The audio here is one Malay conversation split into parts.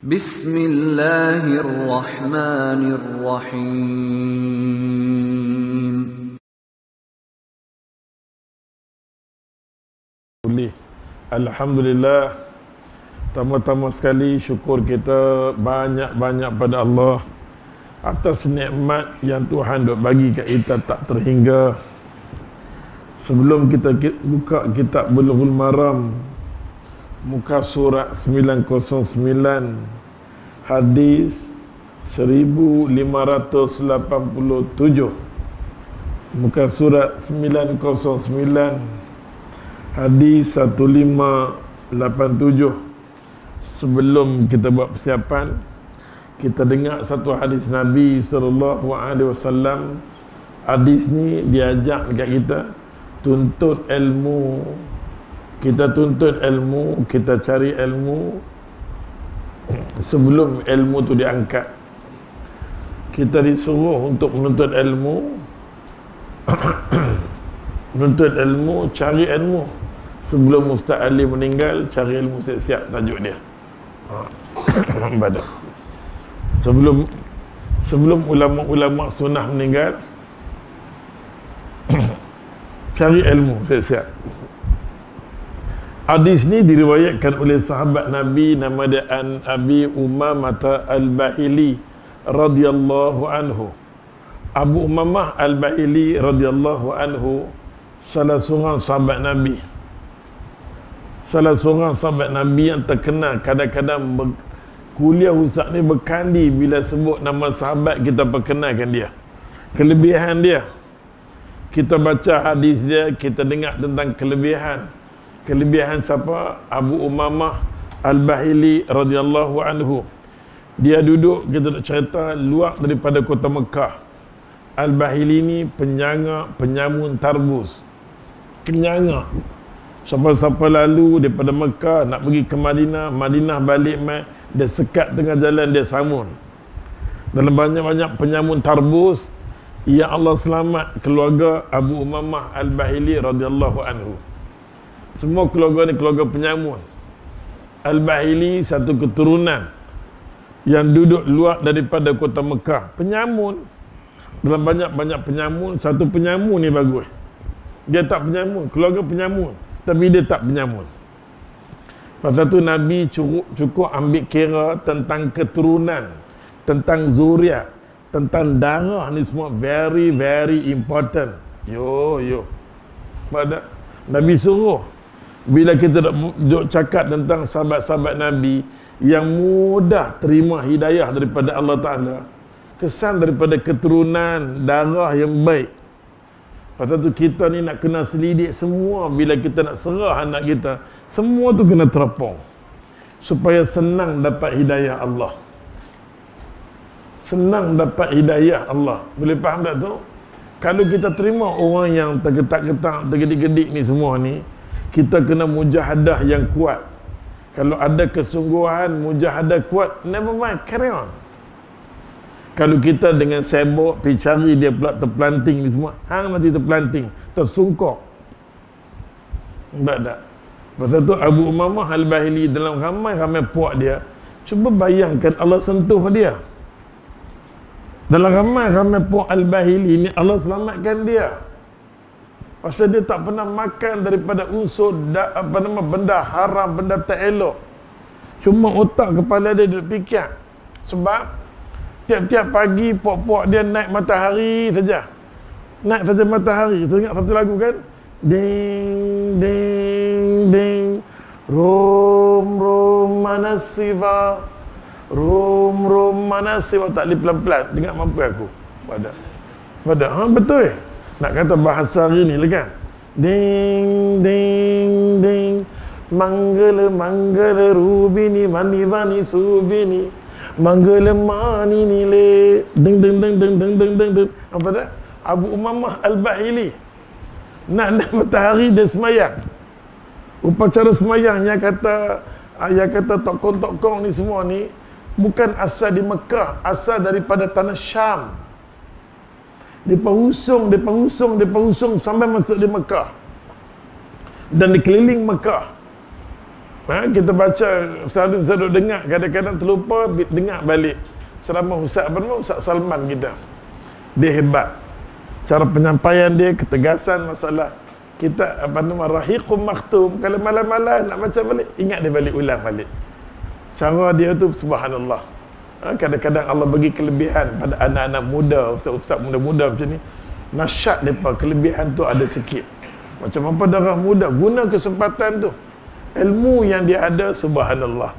Bismillahirrahmanirrahim. Alhamdulillah. Pertama-tama sekali syukur kita banyak-banyak pada Allah atas nikmat yang Tuhan dok bagi kat kita tak terhingga. Sebelum kita buka kitab Bulughul Maram, muka surat 909, hadis 1587. Muka surat 909, hadis 1587. Sebelum kita buat persiapan, kita dengar satu hadis Nabi SAW. Hadis ni diajak dekat kita tuntut ilmu. Kita tuntut ilmu, kita cari ilmu sebelum ilmu tu diangkat. Kita disuruh untuk menuntut ilmu menuntut ilmu, cari ilmu sebelum Ustaz Ali meninggal. Cari ilmu siap-siap tajuk dia. Badak. Sebelum ulama-ulama sunnah meninggal, cari ilmu siap-siap. Hadis ni diriwayatkan oleh sahabat Nabi, nama dia Abi Umamah Al-Bahili radhiyallahu anhu. Abu Umamah Al-Bahili radhiyallahu anhu salah seorang sahabat Nabi. Salah seorang sahabat Nabi yang terkenal. Kadang-kadang kuliah Ustaz ni berkali bila sebut nama sahabat kita perkenalkan dia, kelebihan dia. Kita baca hadis dia, kita dengar tentang kelebihan siapa? Abu Umamah Al-Bahili radhiyallahu anhu. Dia duduk, kita nak cerita, luar daripada kota Mekah. Al-Bahili ni penyamun tarbus. Penyanga. Siapa-siapa lalu daripada Mekah nak pergi ke Madinah balik mai, dia sekat tengah jalan, dia samun. Dalam banyak-banyak penyamun tarbus, ya Allah selamat keluarga Abu Umamah Al-Bahili radhiyallahu anhu. Semua keluarga ni keluarga penyamun. Al-Bahili satu keturunan yang duduk luar daripada kota Mekah. Penyamun. Dalam banyak-banyak penyamun, satu penyamun ni bagus. Dia tak penyamun, keluarga penyamun, tapi dia tak penyamun. Pasal tu Nabi cukup ambil kira tentang keturunan, tentang zuriat, tentang darah ni semua very very important. Pada Nabi suruh, bila kita duk cakap tentang sahabat-sahabat Nabi yang mudah terima hidayah daripada Allah Ta'ala, kesan daripada keturunan darah yang baik. Pasal tu kita ni nak kena selidik semua. Bila kita nak serah anak kita, semua tu kena terapung supaya senang dapat hidayah Allah. Senang dapat hidayah Allah. Boleh faham tak tu? Kalau kita terima orang yang tergetak-getak, tergedik-gedik ni semua ni, kita kena mujahadah yang kuat. Kalau ada kesungguhan, mujahadah kuat, never mind, carry on. Kalau kita dengan sibuk pergi cari dia pula terpelanting ni semua, nanti terpelanting, tersungkok. Tak. Pasal tu Abu Umamah Al-Bahili dalam ramai-ramai puak dia, cuba bayangkan Allah sentuh dia. Dalam ramai-ramai puak Al-Bahili ni, Allah selamatkan dia. Pasal dia tak pernah makan daripada unsur benda haram, benda tak elok. Cuma otak kepala dia duduk fikir. Sebab tiap-tiap pagi puak-puak dia naik matahari saja. Naik saja matahari. Saya ingat satu lagu kan? Ding ding ding, rom mana siva, rom mana siva. Tak boleh pelan-pelan, dengar mampu aku. Pada betul. Nak kata bahasa hari ni lah kan? Ding ding ding, manggala rubini mani subini, manggala mani nile, ding ding ding ding ding ding ding. Apa dah? Abu Umamah Al-Bahili nak matahari dia semayang. Upacara semayang yang kata tokong-tokong ni semua ni bukan asal di Mekah, asal daripada tanah Syam. Dia pengusung sampai masuk di Mekah dan di keliling Mekah. Kita baca selalu dengar, kadang-kadang terlupa dengar balik ceramah Ustaz Salman kita. Dia hebat. Cara penyampaian dia, ketegasan masalah kita Rahiqum Maktum. Kalau malam-malam nak baca balik, ingat dia balik, ulang balik. Cara dia tu subhanallah. Kadang-kadang Allah bagi kelebihan pada anak-anak muda, ustaz-ustaz muda-muda macam ni. Nasyat mereka, kelebihan tu ada sikit. Macam apa darah muda, guna kesempatan tu. Ilmu yang dia ada, subhanallah.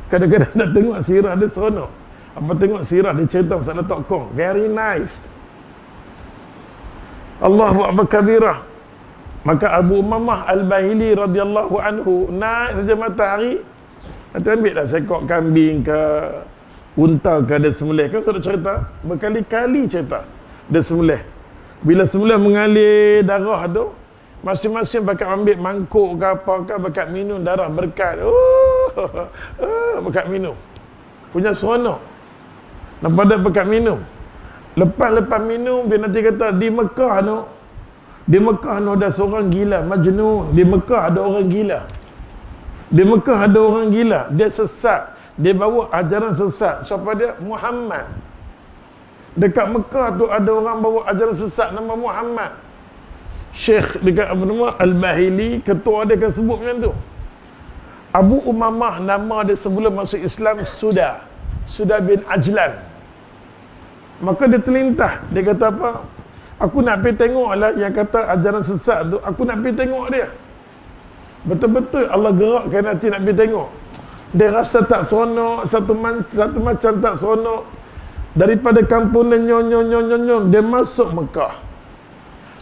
Kadang-kadang nak tengok sirah dia seronok. Apa tengok sirah dia cerita masalah Tok Kong, very nice. Allahu Akbar kabirah. Maka Abu Umamah Al-Bahili radhiyallahu anhu naik saja matahari, kata ambil dah sekok kambing ke unta ke, dia sembelih. Kan sudah cerita berkali-kali cerita dia sembelih. Bila sembelih mengalir darah tu, masing-masing bakat ambil mangkuk ke apa ke, bakat minum darah berkat. Bakat minum. Punya seronok. Nampak tak bakat minum? Lepas minum, dia nanti kata di Mekah tu ada seorang gila, Majnun. Di Mekah ada orang gila. Di Mekah ada orang gila. Dia sesat. Dia bawa ajaran sesat. Siapa dia? Muhammad. Dekat Mekah tu ada orang bawa ajaran sesat nama Muhammad. Syekh dekat apa nama Al-Bahili, ketua dia akan sebut macam tu. Abu Umamah nama dia sebelum masuk Islam Suda bin Ajlan. Maka dia terlintah. Dia kata apa? Aku nak pergi tengok lah yang kata ajaran sesat tu. Aku nak pergi tengok dia. Betul-betul Allah gerakkan hati nak pergi tengok. Dia rasa tak seronok, satu macam tak seronok. Daripada kampung dia nyon, dia masuk Mekah.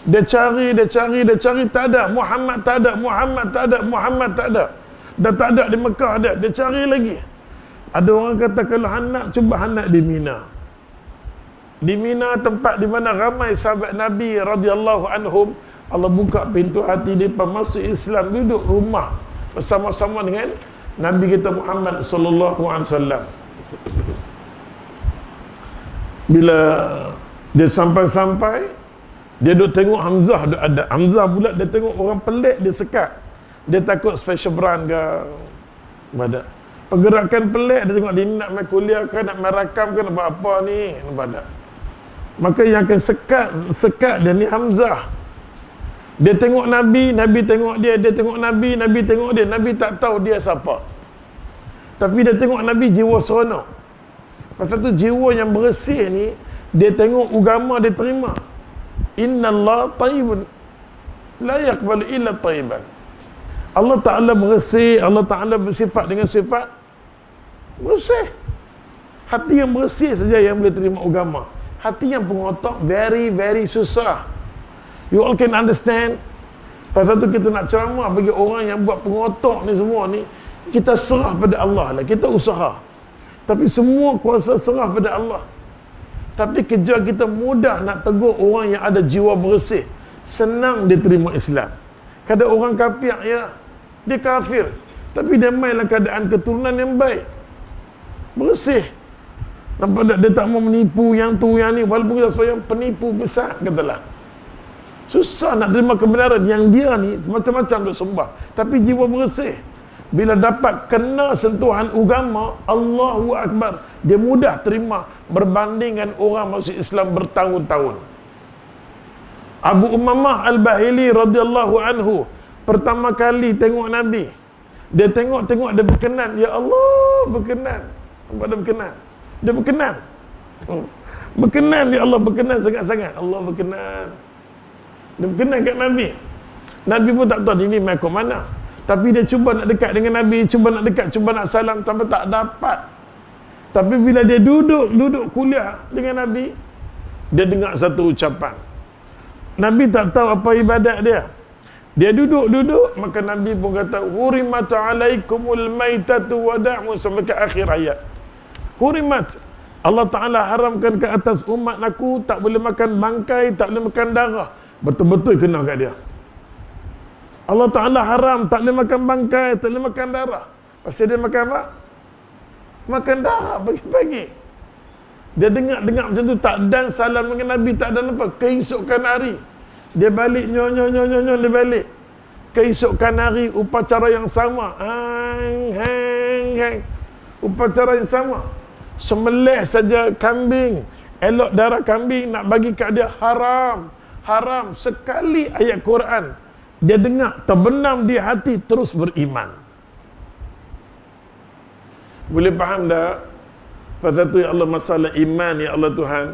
Dia cari, tak ada. Muhammad tak ada. Dah tak ada di Mekah ada. Dia cari lagi. Ada orang kata kalau anak, cuba anak di Mina. Di Mina, tempat di mana ramai sahabat Nabi radhiyallahu anhum. Allah buka pintu hati mereka masuk Islam, duduk rumah bersama-sama dengan Nabi kita Muhammad sallallahu alaihi wasallam. Bila dia sampai, dia duduk tengok Hamzah duduk ada. Hamzah pula dia tengok orang pelik, dia sekat. Dia takut special brand ke badak. Pergerakan pelik, dia tengok dia nak main kuliah ke, nak main rakam ke, nak buat apa ni, badak. Maka yang akan sekat dia ni Hamzah. Dia tengok Nabi, Nabi tengok dia tengok Nabi, Nabi tengok dia. Nabi tak tahu dia siapa. Tapi dia tengok Nabi, jiwa seronok. Pasal tu jiwa yang bersih ni, dia tengok agama dia terima. Innallaha tayyibun la yaqbalu illa tayyiban. Allah Ta'ala bersih, Allah Ta'ala bersifat dengan sifat bersih. Hati yang bersih saja yang boleh terima agama. Hati yang pengotok very, very susah. You all can understand. Pasal tu kita nak ceramah bagi orang yang buat pengotok ni semua ni, kita serah pada Allah lah. Kita usaha. Tapi semua kuasa serah pada Allah. Tapi kerja kita mudah nak tegur orang yang ada jiwa bersih. Senang dia terima Islam. Kadang orang kafir, ya, dia kafir. Tapi dia mainlah keadaan keturunan yang baik. Bersih. Nampak tak? Dia tak mau menipu yang tu, yang ni. Walaupun kita seorang penipu besar, katalah. Susah nak terima kebenaran. Yang dia ni, macam-macam duk sembah. Tapi jiwa bersih. Bila dapat kena sentuhan agama, Allahu Akbar, dia mudah terima berbandingkan orang masuk Islam bertahun-tahun. Abu Umamah Al-Bahili radhiyallahu anhu pertama kali tengok Nabi, dia tengok dia berkenan. Ya Allah, berkenan. Nampak dia berkenan. Dia berkenan. Berkenan, ya Allah, berkenan sangat-sangat. Allah berkenan. Dia berkenan kat Nabi. Nabi pun tak tahu ini mai ke mana. Tapi dia cuba nak dekat dengan Nabi, cuba nak salam, tapi tak dapat. Tapi bila dia duduk kuliah dengan Nabi, dia dengar satu ucapan. Nabi tak tahu apa ibadat dia. Dia duduk, maka Nabi pun kata, hurimat alaikumul maitatu wada'mu, sampai ke akhir ayat. Hurimat. Allah Ta'ala haramkan ke atas umat aku, tak boleh makan bangkai, tak boleh makan darah. Betul-betul kena kat dia. Allah Ta'ala haram, tak boleh makan bangkai, tak boleh makan darah. Pasal dia makan apa? Makan darah pagi-pagi. Dia dengar macam tu, tak dan salam dengan Nabi, tak dan apa. Keesokan hari, dia balik, dia balik. keesokan hari upacara yang sama, hang, upacara yang sama, sembelih saja kambing, elok darah kambing, nak bagi kat dia haram. Sekali ayat Quran dia dengar, terbenam di hati, terus beriman. Boleh faham tak? Pasal tu ya Allah, masalah iman ya Allah Tuhan,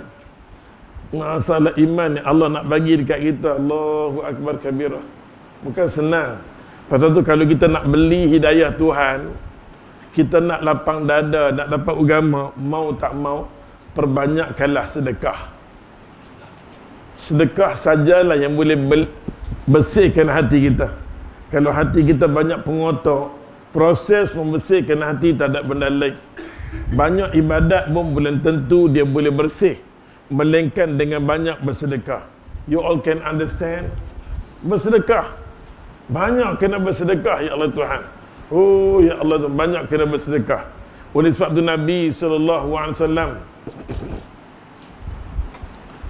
masalah iman ya Allah nak bagi dekat kita, Allahu Akbar kabirah, bukan senang. Pasal tu kalau kita nak beli hidayah Tuhan, kita nak lapang dada, nak dapat agama, mau tak mau, perbanyakkanlah sedekah. Sedekah sajalah yang boleh bersihkan hati kita. Kalau hati kita banyak pengotor, proses membersihkan hati tak ada benda lain. Banyak ibadat pun belum tentu dia boleh bersih, melainkan dengan banyak bersedekah. You all can understand? Bersedekah. Banyak kena bersedekah ya Allah Tuhan. Oh ya Allah, banyak kena bersedekah. Oleh sebab tu Nabi SAW,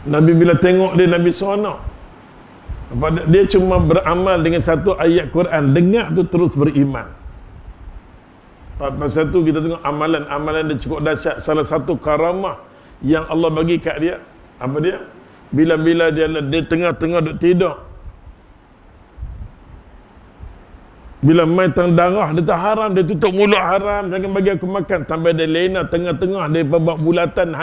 Nabi bila tengok dia, Nabi seronok. Dia cuma beramal dengan satu ayat Quran, dengar tu terus beriman. Pasal tu kita tengok amalan dia cukup dahsyat. Salah satu karamah yang Allah bagi kat dia, apa dia? Bila-bila dia tengah-tengah duk tidur, bila main tang darah, dia tak haram, dia tutup mulut haram, jangan bagi aku makan. Sampai dia lena tengah-tengah, dia babak bulatan,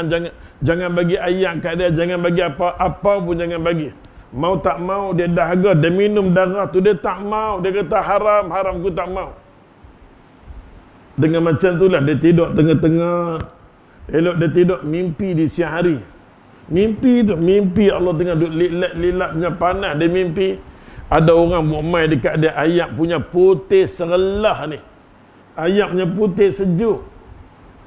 jangan bagi ayam kat dia, jangan bagi apa pun jangan bagi. Mau tak mau dia dahaga, dia minum darah tu, dia tak mau, dia kata haram aku tak mau. Dengan macam tu lah dia tidur tengah-tengah, elok dia tidur, mimpi di siang hari. Mimpi Allah tengah duk lilat punya panas, dia mimpi ada orang buat main dekat dia, ayam punya putih serelah ni, ayam punya putih sejuk.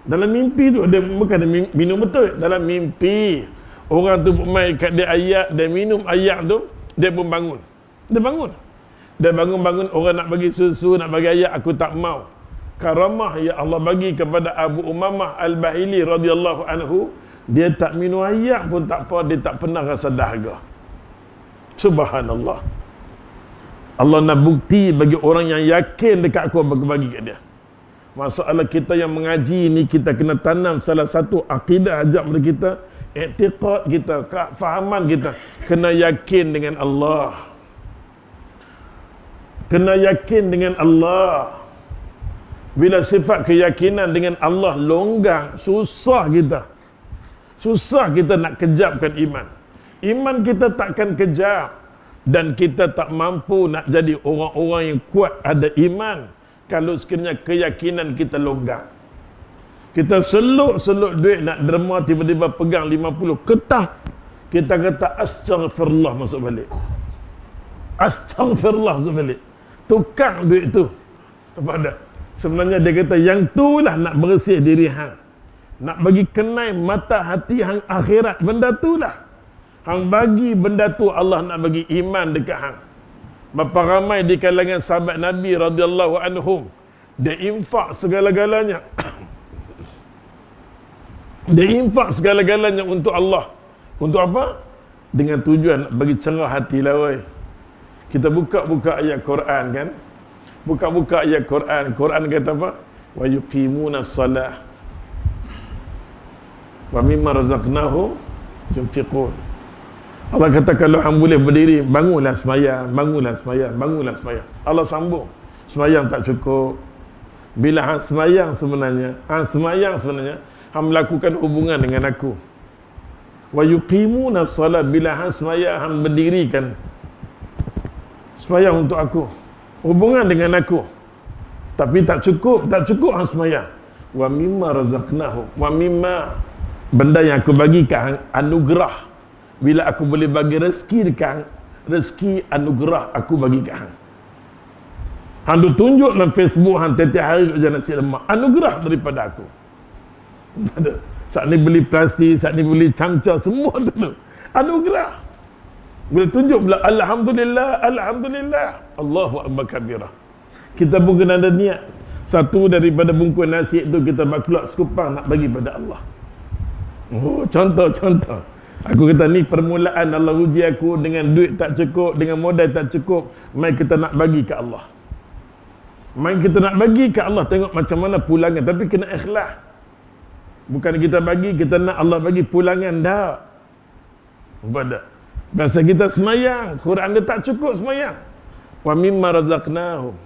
Dalam mimpi tu, dia bukan dia minum betul, dalam mimpi orang tu buat main dekat dia ayam, dia minum ayam tu, dia pun bangun. Dia bangun, orang nak bagi susu, nak bagi ayam, aku tak mau. Karamah yang Allah bagi kepada Abu Umamah Al-Bahili radhiyallahu anhu, dia tak minum ayam pun tak apa, dia tak pernah rasa dahaga. Subhanallah. Allah nak bukti bagi orang yang yakin dekat aku, bagi kat dia. Masalah kita yang mengaji ni, kita kena tanam salah satu akidah ajak pada kita, i'tiqad kita, kefahaman kita, kena yakin dengan Allah. Kena yakin dengan Allah. Bila sifat keyakinan dengan Allah longgang, susah kita nak kejapkan iman. Iman kita takkan kejap, dan kita tak mampu nak jadi orang-orang yang kuat ada iman kalau sekiranya keyakinan kita longgang. Kita seluk duit nak derma, tiba-tiba pegang 50 ketang, kita kata astaghfirullah, masuk balik. Astaghfirullah, masuk balik. Tukang duit tu kepada, sebenarnya dia kata yang tu lah nak bersih diri hang, nak bagi kenai mata hati hang akhirat, benda tu lah hang bagi, benda tu Allah nak bagi iman dekat hang. Berapa ramai di kalangan sahabat Nabi radhiyallahu anhum, dia infak segala-galanya dia infak segala-galanya untuk Allah. Untuk apa? Dengan tujuan nak bagi cerah hati lah woi. Kita buka ayat Quran kan, buka ayat Quran. Quran kata apa? Wa yuqimuna shalah wa mimma razaqnahum yunfiqun. Allah kata kalau hang boleh berdiri, bangunlah sembahyang. Allah sambung, sembahyang tak cukup. Bila hang sembahyang sebenarnya, hang melakukan hubungan dengan aku. Wa yuqimuna shalah, bila hang sembahyang, hang berdirikan sembahyang untuk aku, hubungan dengan aku. Tapi tak cukup hang sembahyang. Wa mimma razaqnahum, wa mimma, benda yang aku bagi kat hang, anugerah. Bila aku boleh bagi rezeki dekat hang, rezeki anugerah aku bagi kat hang. Hang duk tunjuk dalam Facebook hang tiap hari kerja nasi lemak, anugerah daripada aku. Saat ni beli plastik, saat ni beli camca, semua tu anugerah. Boleh tunjuk bila alhamdulillah, Allahu akbar kabirah. Kita pun kena ada niat. Satu daripada bungkus nasi itu kita buat keluar sekupang nak bagi pada Allah. Oh, contoh. Aku kata ni permulaan Allah uji aku dengan duit tak cukup, dengan modal tak cukup. Mai kita nak bagi ke Allah. Mai kita nak bagi ke Allah, tengok macam mana pulangan. Tapi kena ikhlas. Bukan kita bagi, kita nak Allah bagi pulangan. Tak. Pada. Biasa kita semayang, Quran dia tak cukup semayang. Wa mimma razaqnahum.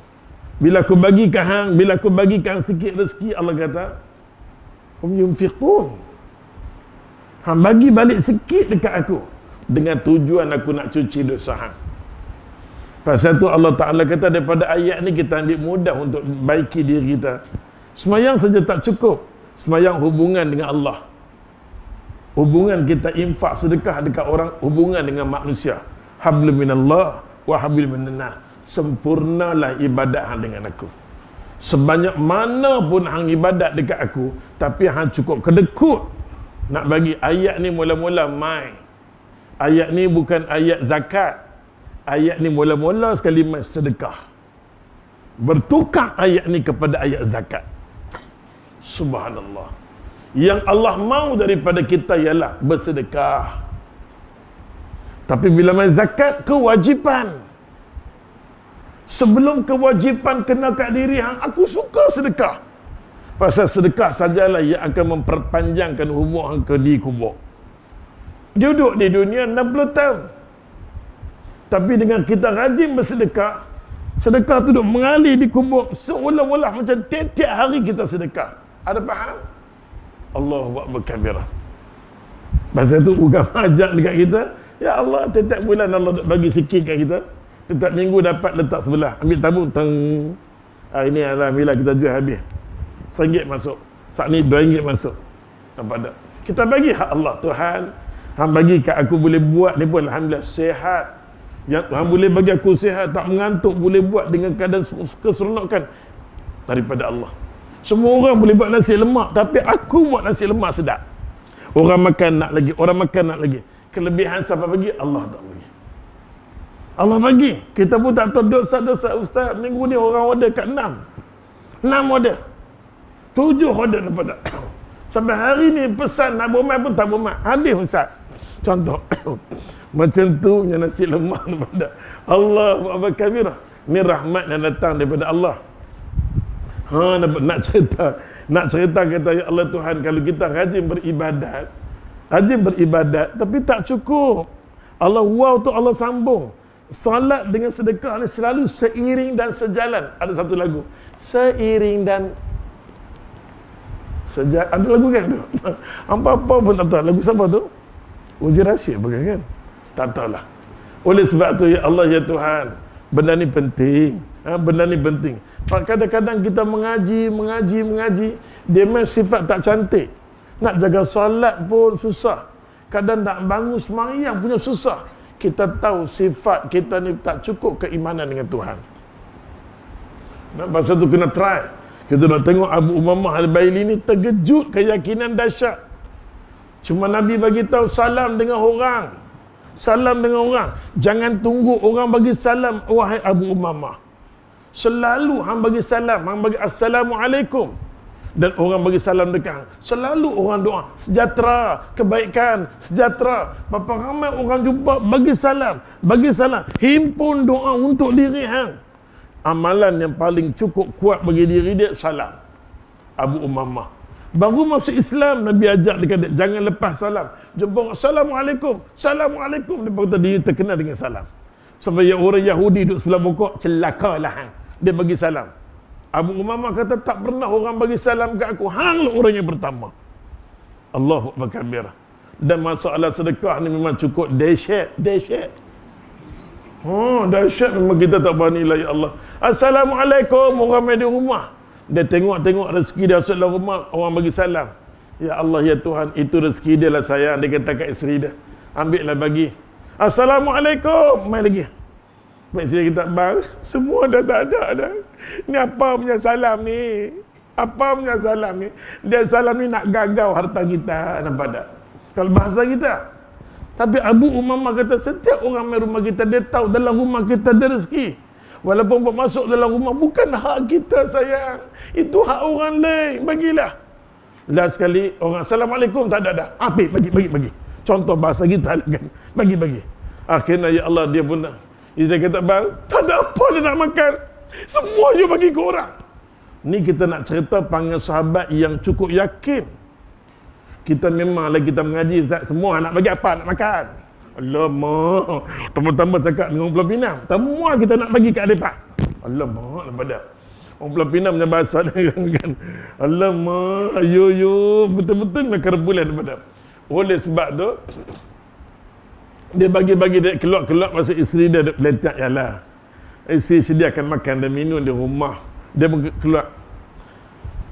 Bila aku bagi ke hang, bila aku bagi ke hang sikit rezeki, Allah kata, hum yunfiqun. Hang bagi balik sikit dekat aku dengan tujuan aku nak cuci dosa hang. Pasal tu Allah Ta'ala kata daripada ayat ni kita ambil mudah untuk baiki diri kita. Semayang saja tak cukup. Semayang hubungan dengan Allah. Hubungan kita infak sedekah dekat orang, hubungan dengan manusia. Hablum minallah wa hablum minannas. Sempurnalah ibadat hang dengan aku. Sebanyak mana pun hang ibadat dekat aku, tapi hang cukup kedekut nak bagi. Ayat ni mula-mula mai. Ayat ni bukan ayat zakat. Ayat ni mula-mula sekali mai sedekah. Bertukar ayat ni kepada ayat zakat. Subhanallah. Yang Allah mau daripada kita ialah bersedekah. Tapi bila mai zakat, kewajipan. Sebelum kewajipan kena kat diri hang, aku suka sedekah. Pasal sedekah sajalah yang akan memperpanjangkan umur hang ke di kubur. Duduk di dunia 60 tahun. Tapi dengan kita rajin bersedekah, sedekah tu duduk mengalir di kubur seolah-olah macam tiap-tiap hari kita sedekah. Ada faham? Allahu Akbar kabirah. Pasal tu agama ajak dekat kita, ya Allah, tiap-tiap bulan Allah bagi sikit kat kita. Tiap minggu dapat letak sebelah. Ambil tabung, teng. Hari ni alhamdulillah kita jual habis. RM1 masuk. Saat ni RM2 masuk. Nampak tak? Kita bagi hak Allah. Tuhan, hang bagi kat aku boleh buat ni pun alhamdulillah sihat. Yang hang boleh bagi aku sihat, tak mengantuk, boleh buat dengan keadaan keseronokan daripada Allah. Semua orang boleh buat nasi lemak, tapi aku buat nasi lemak sedap. Orang makan nak lagi, orang makan nak lagi. Kelebihan siapa bagi? Allah tak bagi. Allah bagi. Kita pun tak tahu dosa-dosa ustaz. Minggu ni orang order kat 6 order. 7 order nampak tak? Sampai hari ni pesan nak berumah pun tak berumah. Hadis ustaz. Contoh. Macam tu punya nasi lemak nampak tak? Allahu Akbar kabirah. Ni rahmat yang datang daripada Allah. Nak cerita kata ya Allah Tuhan, kalau kita rajin beribadat tapi tak cukup. Allah wow tu Allah sambung. Salat dengan sedekah ni selalu seiring dan sejalan. Ada satu lagu, seiring dan sejalan. Ada lagu kan tu? Apa-apa pun tak tahu. Lagu siapa tu? Uji Rashid bukan kan? Tak tahulah. Oleh sebab tu ya Allah ya Tuhan, benda ni penting. Benda ni penting. Kadang-kadang kita mengaji, dia memang sifat tak cantik. Nak jaga solat pun susah. Kadang nak bangun sembahyang punya susah. Kita tahu sifat kita ni tak cukup keimanan dengan Tuhan. Pasal tu kena try. Kita nak tengok Abu Umamah Al-Bahili ni terkejut keyakinan dahsyat. Cuma Nabi bagi tahu salam dengan orang. Salam dengan orang. Jangan tunggu orang bagi salam, wahai Abu Umamah. Selalu hang bagi salam, hang bagi assalamualaikum. Dan orang bagi salam dekat hang. Selalu orang doa sejahtera, kebaikan, sejahtera. Berapa ramai orang jumpa bagi salam, himpun doa untuk diri hang. Amalan yang paling cukup kuat bagi diri dia salam. Abu Umamah baru masuk Islam, Nabi ajak dekat dia, jangan lepas salam. Jumpa assalamualaikum, assalamualaikum. Dia kata dia terkenal dengan salam. Sampai orang Yahudi duduk sebelah pokok, celakalah hang. Dia bagi salam. Abu Umamah kata tak pernah orang bagi salam kat aku. Hang lah orang yang pertama. Allahu Akbar kabirah. Dan masalah sedekah ni memang cukup dahsyat. Dahsyat memang kita tak berani lah ya Allah. Assalamualaikum, orang main di rumah. Dia tengok rezeki dia masuk dalam rumah, orang bagi salam. Ya Allah ya Tuhan, itu rezeki dia lah sayang. Dia kata kat isteri dia, ambil lah bagi. Assalamualaikum, main lagi. Baik isteri kita, bang, semua dah tak ada dah. Ni apa punya salam ni? Apa punya salam ni? Dia salam ni nak gagau harta kita, nampak tak? Kalau bahasa kita. Tapi Abu Umamah kata setiap orang main rumah kita, dia tahu dalam rumah kita ada rezeki. Walaupun masuk dalam rumah bukan hak kita sayang. Itu hak orang lain. Bagilah. Last sekali orang assalamualaikum tak ada dah. Bagi. contoh bahasa kita lah kan. Bagi. Akhirnya ya Allah dia pun dia kata bang, tak ada apa dia nak makan. Semua you bagi ke orang. Ni kita nak cerita panggil sahabat yang cukup yakin. Kita memanglah kita mengaji Ustaz, semua nak bagi apa nak makan. Alamak, tambah-tambah cakap dengan Pulau Pinang. Semua kita nak bagi kat mereka. Alamak, pada orang Pulau Pinang punya bahasa kan. Alamak, yo, betul-betul nak kerbulan daripada. Oleh sebab tu, dia bagi-bagi dia keluar masa isteri dia letak ialah. Isteri sediakan makan dan minum di rumah. Dia keluar.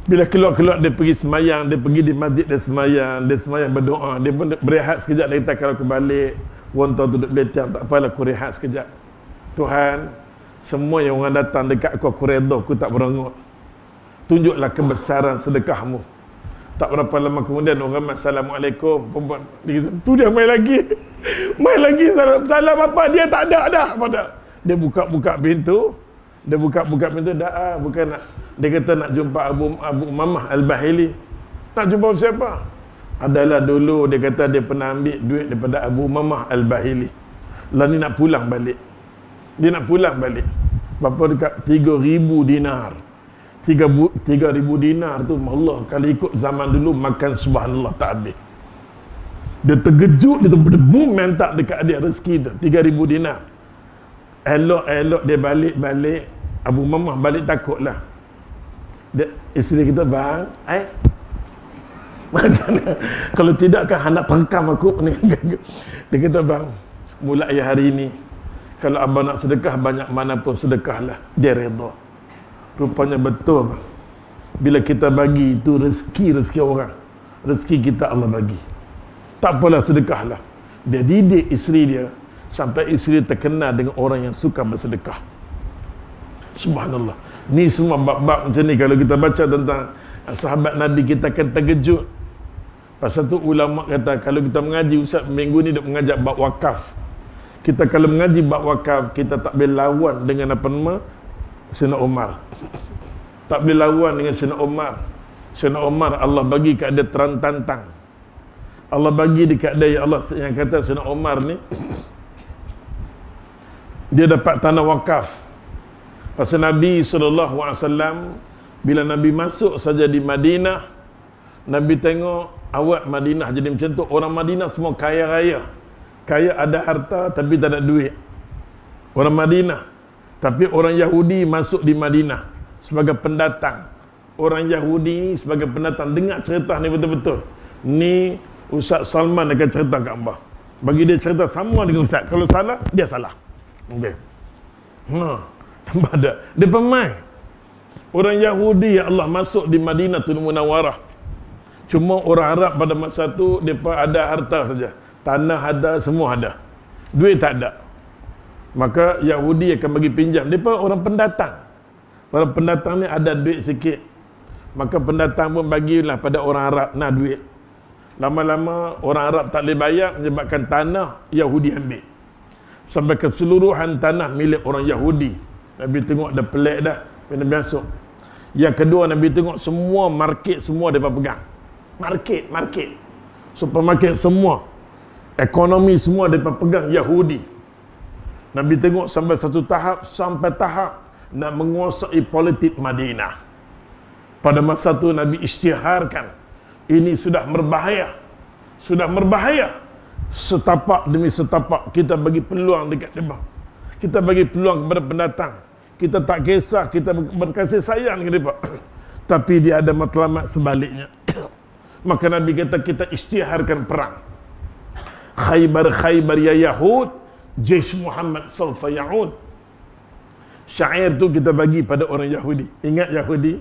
Bila keluar dia pergi semayang, dia pergi di masjid dia semayang berdoa. Dia pun berehat sekejap, dia kata kalau aku balik, orang tua duduk beletiang, tak apalah aku rehat sekejap. Tuhan, semua yang orang datang dekat aku redha, aku tak berengut. Tunjuklah kebesaran sedekahmu. Tak berapa lama kemudian orang Assalamualaikum. Perempuan dia kata, tu dia main lagi salam apa, dia tak ada dah. Dia buka pintu. Dah bukan nak. Dia kata nak jumpa Abu Umamah Al-Bahili. Nak jumpa siapa? Adalah dulu dia kata dia pernah ambil duit daripada Abu Umamah Al-Bahili. Lah ni nak pulang balik. Dia nak pulang balik. Berapa dekat 3,000 dinar. 3,000 dinar tu Allah kalau ikut zaman dulu makan subhanallah tak habis. Dia terkejut, dia berdebu minta dekat dia rezeki tu 3,000 dinar. Elok dia balik Abu Mamah balik takutlah. Isteri kita bang, kalau tidak kan anak tengkam aku ni. Dia kata bang, mulai hari ini kalau abang nak sedekah banyak mana pun sedekahlah, dia redha. Rupanya betul bang. Bila kita bagi itu rezeki orang, rezeki kita Allah bagi. Tak apalah sedekahlah. Dia didik isteri dia sampai isteri terkenal dengan orang yang suka bersedekah. Subhanallah. Ni semua bab-bab macam ni kalau kita baca tentang sahabat Nabi kita akan terkejut. Pasal tu ulama kata kalau kita mengaji, Ustaz minggu ni duk mengajak bab wakaf. Kita kalau mengaji bab wakaf, kita tak boleh lawan dengan apa nama Sayyidina Umar. Tak boleh lawan dengan Sayyidina Umar. Sayyidina Umar Allah bagi kat dia terang tantang. Allah bagi dekat dia ya Allah yang kata Sayyidina Umar ni dia dapat tanah wakaf. Pasal Nabi SAW bila Nabi masuk saja di Madinah, Nabi tengok awak Madinah jadi macam tu. Orang Madinah semua kaya raya. Kaya ada harta tapi tak ada duit. Orang Madinah. Tapi orang Yahudi masuk di Madinah sebagai pendatang. Orang Yahudi ni sebagai pendatang. Dengar cerita ni betul-betul. Ni Ustaz Salman akan cerita kat Abah. Bagi dia cerita sama dengan Ustaz. Kalau salah, dia salah. Okey. Tambah ada. Dia pemain. Orang Yahudi ya Allah masuk di Madinatul Munawwarah. Cuma orang Arab pada masa tu mereka ada harta saja. Tanah ada, semua ada. Duit tak ada. Maka Yahudi akan bagi pinjam. Mereka orang pendatang. Orang pendatang ni ada duit sikit. Maka pendatang pun bagilah pada orang Arab nak duit. Lama-lama orang Arab tak boleh bayar menyebabkan tanah Yahudi ambil. Sampai keseluruhan tanah milik orang Yahudi. Nabi tengok dah pelik dah. Nabi masuk. Yang kedua Nabi tengok semua market semua mereka pegang. Market. Supermarket semua. Ekonomi semua mereka pegang Yahudi. Nabi tengok sampai tahap nak menguasai politik Madinah. Pada masa tu Nabi isytiharkan ini sudah berbahaya. Setapak demi setapak kita bagi peluang dekat mereka. Kita bagi peluang kepada pendatang. Kita tak kisah, kita berkasih sayang dengan mereka. Tapi dia ada matlamat sebaliknya. Maka Nabi kata kita isytiharkan perang. Khaybar ya Yahud, Jaish Muhammad sawfa ya'ud. Syair tu kita bagi pada orang Yahudi. Ingat Yahudi?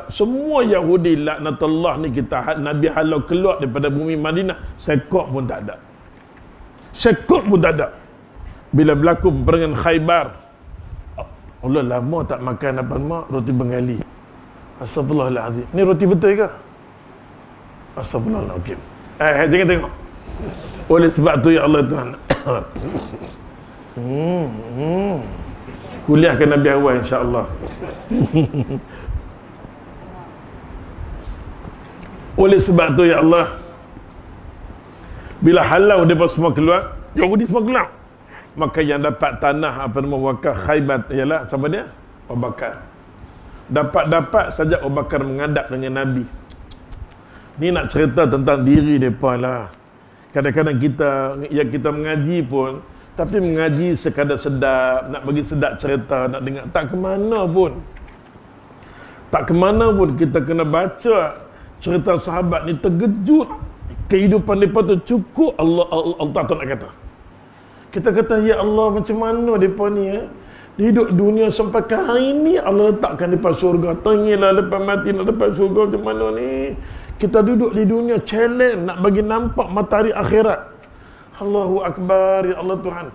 Semua Yahudi laknatullah ni kita Nabi halau keluar daripada bumi Madinah, sekok pun tak ada. Bila berlaku peperangan Khaybar, Allah lama tak makan apa mak roti bengali. Astagfirullahalazim. Ni roti betul ke? Astagfirullahalazim. Jangan tengok. Oleh sebab tu ya Allah Tuhan. Kuliahkan Nabi awal insya-Allah. Oleh sebab tu ya Allah, Bila halau dia semua keluar, Yahudi semua keluar. Maka yang dapat tanah apa nama wakaf Khaybar ialah siapa dia? Abu Bakar. Dapat saja Abu Bakar menghadap dengan Nabi. Ni nak cerita tentang diri mereka lah. Kadang-kadang kita mengaji pun, tapi mengaji sekadar sedap, nak bagi sedap cerita, nak dengar, tak ke mana pun. Tak ke mana pun kita kena baca cerita sahabat ni, terkejut. Kehidupan mereka tu cukup Allah tak nak kata. Kita kata, ya Allah, macam mana mereka ni hidup dunia sampai ke hari ni Allah letakkan mereka syurga. Tangilah lepas mati nak dapat syurga macam mana ni. Kita duduk di dunia challenge nak bagi nampak matahari akhirat. Allahu Akbar, ya Allah Tuhan.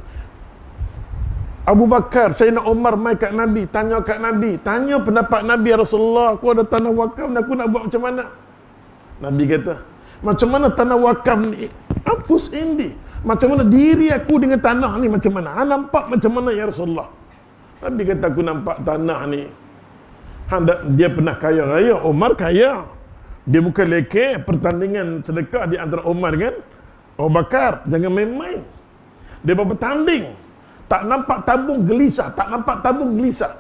Abu Bakar, Sayyidina Umar mai kat Nabi, tanya kat Nabi, tanya pendapat Nabi, ya Rasulullah, aku ada tanah wakaf, aku nak buat macam mana? Nabi kata, macam mana tanah wakaf ni? Anfus indi. Macam mana diri aku dengan tanah ni macam mana? Nampak macam mana ya Rasulullah? Nabi kata, aku nampak tanah ni. Dia pernah kaya raya, Umar kaya. Dia bukan leke pertandingan sedekah di antara Umar dengan Abu Bakar. Jangan main-main. Dia bertanding. Tak nampak tabung gelisah. Tak nampak tabung gelisah.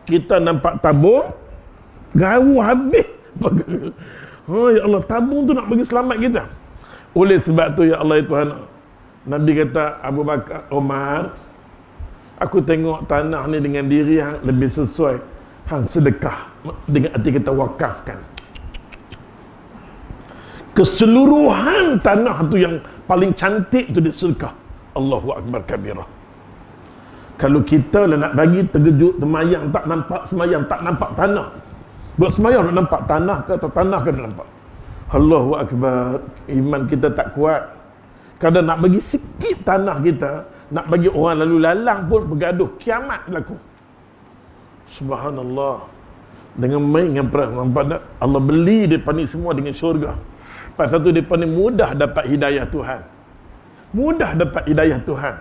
Kita nampak tabung, garu habis. Oh ya Allah, tabung tu nak bagi selamat kita. Oleh sebab tu ya Allah Tuhan, Nabi kata, Abu Bakar, Umar, aku tengok tanah ni dengan diri yang lebih sesuai. Hang sedekah dengan arti kita wakafkan. Keseluruhan tanah tu yang paling cantik tu disedekah. Allahu Akbar kabirah. Kalau kita lah nak bagi terkejut, semayang tak nampak, semayang tak nampak tanah. Buat semayang nak nampak tanah ke atau tanah ke nak nampak. Allahu Akbar. Iman kita tak kuat. Kadang nak bagi sikit tanah kita, nak bagi orang lalu lalang pun bergaduh, kiamat berlaku. Subhanallah. Dengan main dengan perang, nampak tak? Allah beli depa ni semua dengan syurga. Pasal tu depa ni mudah dapat hidayah Tuhan. Mudah dapat hidayah Tuhan.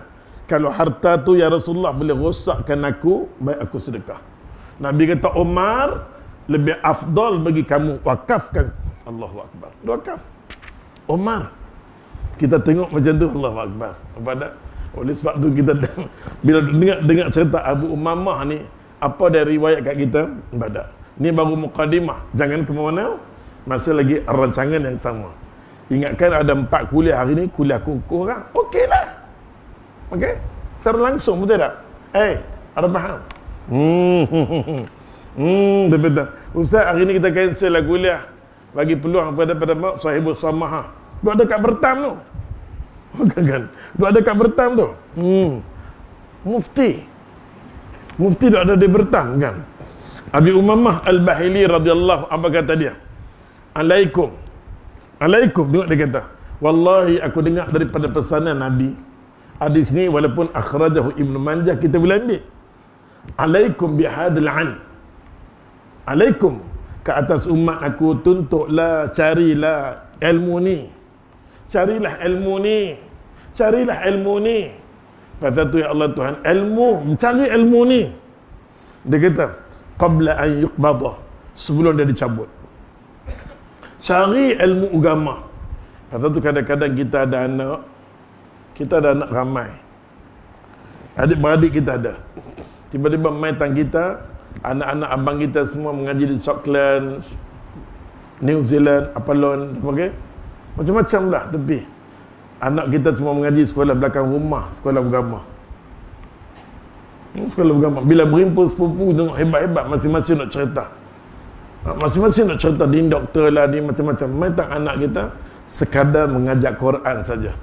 Kalau harta tu ya Rasulullah boleh rosakkan aku, baik aku sedekah. Nabi kata, Umar, lebih afdal bagi kamu wakafkan. Allahu Akbar. Wakaf. Umar. Kita tengok macam tu, Allahu Akbar. Apa tak? Oleh sebab tu kita bila dengar cerita Abu Umamah ni, apa dari riwayat kat kita? Badak. Ni baru mukadimah. Jangan ke mana? Masih lagi rancangan yang sama. Ingatkan ada 4 kuliah hari ni, kuliah kurang. Okeylah. Okey? Secara langsung betul tak? Ada faham? Betul. Ustaz, hari ni kita cancel lah kuliah. Bagi peluang pada sahibul samahah. Dua dekat bertam tu. Kan? Dua dekat bertam tu. Mufti duk ada di bertam kan. Abi Umamah Al-Bahili radhiyallahu apa kata dia? Alaikum. Tengok dia kata, wallahi aku dengar daripada pesanan Nabi. Hadis ni walaupun akhrajahu Ibnu Majah kita boleh ambil. Alaikum bihadil an. Alaikum ke atas umat aku, tuntutlah, carilah ilmu ni. Carilah ilmu ni. Kata tu ya Allah Tuhan, ilmu, cari ilmu ni. Dia kata, qabla an yuqbadah, sebelum dia dicabut. Cari ilmu agama. Kata tu kadang-kadang kita ada anak ramai. Adik-beradik kita ada. Tiba-tiba main tang kita, anak-anak abang kita semua mengaji di Auckland, New Zealand, Apalon, okay? Macam-macam lah tepi. Anak kita semua mengaji sekolah belakang rumah, sekolah agama. Sekolah agama. Bila berimpun sepupu tengok hebat-hebat, masing-masing nak cerita. Masing-masing nak cerita, dia doktor lah, dia macam-macam. Metang anak kita sekadar mengajak Quran saja.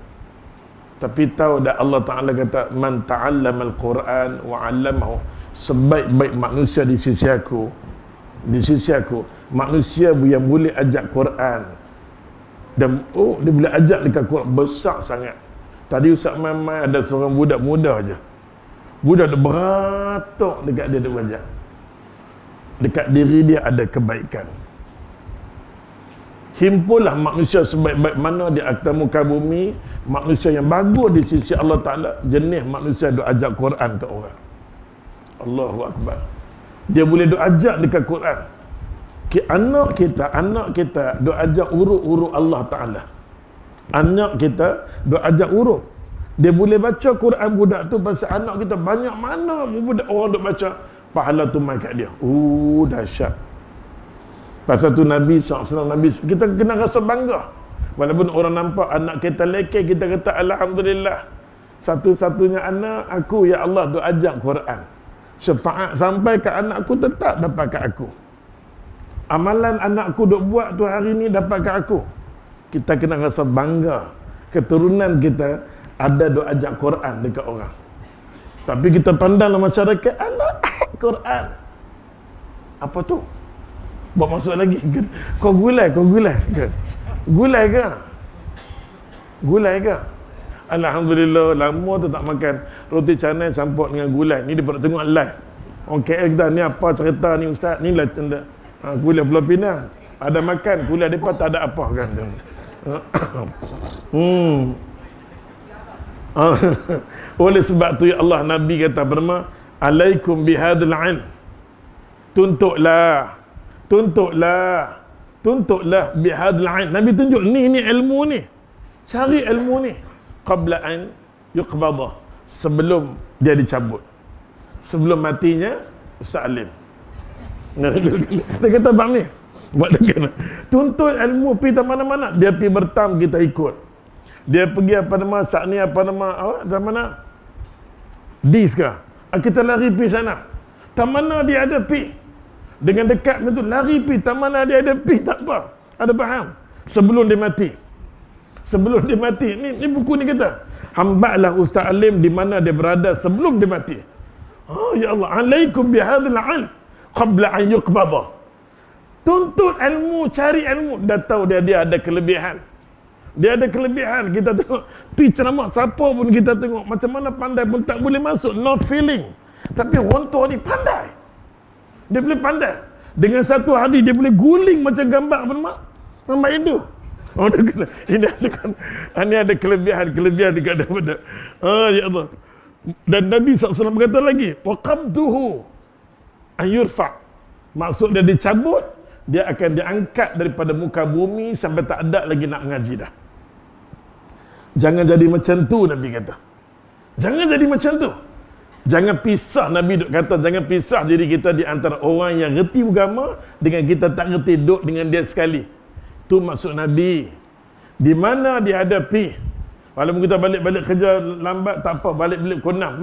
Tapi tahu dah Allah Ta'ala kata, man ta'allamal Quran wa 'allamahu, sebaik-baik manusia di sisi aku, manusia yang boleh ajak Quran. Dan dia boleh ajak dekat Quran besar sangat. Tadi Ustaz Mamai ada seorang budak muda aja. Budak dia beratok dekat dia ajak. Dekat diri dia ada kebaikan. Himpunlah manusia sebaik-baik mana di atas muka bumi, manusia yang bagus di sisi Allah Ta'ala, jenis manusia duk ajak Quran ke orang. Allahu Akbar. Dia boleh duk ajak dekat Quran. Anak kita duk ajak urut-urut Allah Ta'ala. Anak kita duk ajak huruf. Dia boleh baca Quran budak tu pasal anak kita banyak mana budak orang duk baca, pahala tu mai kat dia. Dahsyat. Pasal tu Nabi SAW, kita kena rasa bangga. Walaupun orang nampak anak kita lekeh, kita kata alhamdulillah. Satu-satunya anak aku, ya Allah, duk ajak Quran. Syafaat sampai ke anak aku tetap dapat kat aku. Amalan anak aku duk buat tu hari ni dapat kat aku. Kita kena rasa bangga. Keturunan kita ada duk ajak Quran dekat orang. Tapi kita pandanglah masyarakat, anak Quran. Apa tu? Buat masuk lagi. Kau gulai ke? Gulai ke? Gulai ke? Alhamdulillah, lama tu tak makan roti canai campur dengan gulai. Ni dia pernah tengok live. Orang KL kita, ni apa cerita ni ustaz? Ni lah gulai Pulau Pinang. Ada makan, gulai mereka tak ada apa kan. Oleh sebab tu ya Allah, Nabi kata berma, alaikum bihadil ilm. Tuntutlah bihadil ilm. Nabi tunjuk ni ilmu ni. Cari ilmu ni qabla an yuqbadah, sebelum dia dicabut, sebelum matinya Ustaz Alim. Dia kata bang ni buat dia tuntut ilmu, pergi ke mana-mana, dia pergi bertam, kita ikut. Dia pergi apa nama saat ni, apa nama tak mana dis ke, kita lari pergi sana. Tak mana dia ada pergi dengan dekat tu, lari pergi tak mana dia ada pergi, tak apa, ada faham sebelum dia mati. Sebelum dia mati, ni buku ni kata, hambalah Ustaz Alim di mana dia berada sebelum dia mati. Ya Allah, alaikum bihadzal ilm qabla an yuqbada. Tuntut ilmu, cari ilmu. Dah tahu dia ada kelebihan. Dia ada kelebihan. Kita tengok pi ceramah siapa pun kita tengok macam mana pandai pun tak boleh masuk, no feeling. Tapi Ronto ni pandai. Dia boleh pandai. Dengan satu hadis dia boleh guling macam gambar apa nama? Gambar Hindu. Ini ada kelebihan dekat daripada. Ya Allah. Dan Nabi SAW berkata lagi, wa qabduhu an yurfa. Maksud dia dicabut, dia akan diangkat daripada muka bumi sampai tak ada lagi nak mengaji dah. Jangan jadi macam tu, Nabi kata. Jangan jadi macam tu. Jangan pisah, Nabi kata, jangan pisah diri kita di antara orang yang reti agama dengan kita tak reti, duduk dengan dia sekali. Tu maksud Nabi. Di mana dihadapi, walaupun kita balik-balik kerja lambat tak apa, balik-balik pukul 6,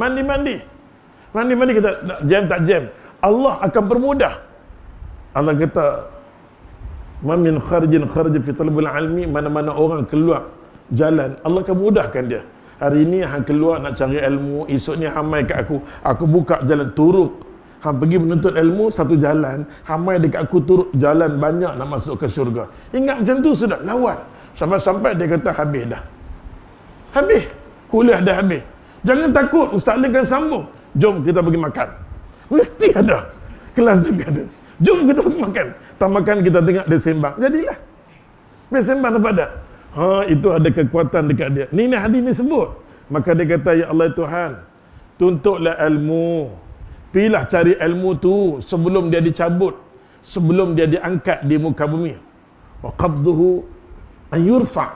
mandi kita jam tak jam, Allah akan permudah. Allah kata, ma min kharj fi talabul ilmi, mana-mana orang keluar jalan, Allah akan mudahkan dia. Hari ini hang keluar nak cari ilmu, esok ni hang mai kat aku buka jalan turuk. Hang pergi menuntut ilmu satu jalan, hamai dekat aku turut jalan banyak nak masuk ke syurga. Ingat macam tu sudah, lawan. Sampai-sampai dia kata habis dah. Habis. Kuliah dah habis. Jangan takut, Ustaz Ali kan sambung. Jom kita pergi makan. Mesti ada. Kelas tu kan ada. Jom kita pergi makan. Tak makan kita tengok dia sembang. Jadilah. Dia sembang tempat dah. Itu ada kekuatan dekat dia. Ni hadis ni sebut. Maka dia kata, ya Allah Tuhan, tuntutlah ilmu. Pilah cari ilmu tu sebelum dia dicabut, sebelum dia diangkat di muka bumi. Wa qabduhu an yurfa.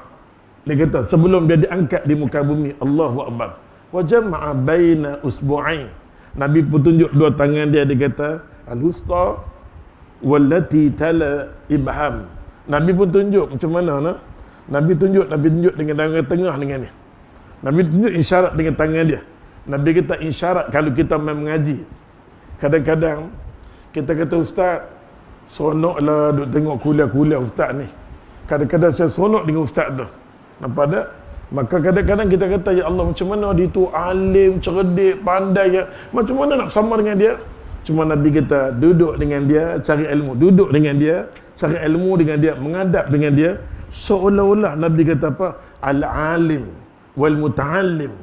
Dia kata sebelum dia diangkat di muka bumi. Allahu akbar. Wa jama'a baina usbu'ain. Nabi pun tunjuk dua tangan dia kata al-wusta wallati tala ibham. Nabi pun tunjuk macam mana nah? Nabi tunjuk dengan tangan tengah dengan ni. Nabi tunjuk isyarat dengan tangan dia. Nabi kata isyarat kalau kita main mengaji. Kadang-kadang kita kata ustaz, seronoklah duk tengok kuliah-kuliah ustaz ni. Kadang-kadang saya seronok dengan ustaz tu. Nampak tak? Maka kadang-kadang kita kata, ya Allah, macam mana dia tu alim, cerdik, pandai ya. Macam mana nak sama dengan dia? Cuma Nabi kata, duduk dengan dia, cari ilmu. Duduk dengan dia, cari ilmu dengan dia, menghadap dengan dia. Seolah-olah Nabi kata apa? Al-alim wal muta'allim.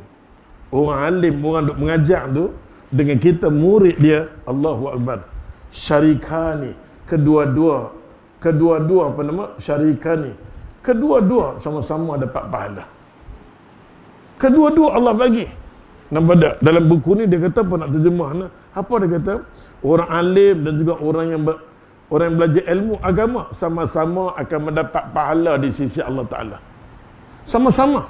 Orang alim, orang duk mengajar tu, dengan kita murid dia, Allahu akbar. Syarikani, kedua-dua apa nama? Syarikani. Kedua-dua sama-sama dapat pahala. Kedua-dua Allah bagi. Nampak tak? Dalam buku ni dia kata apa nak terjemah nah? Apa dia kata? Orang alim dan juga orang yang belajar ilmu agama sama-sama akan mendapat pahala di sisi Allah Ta'ala. Sama-sama.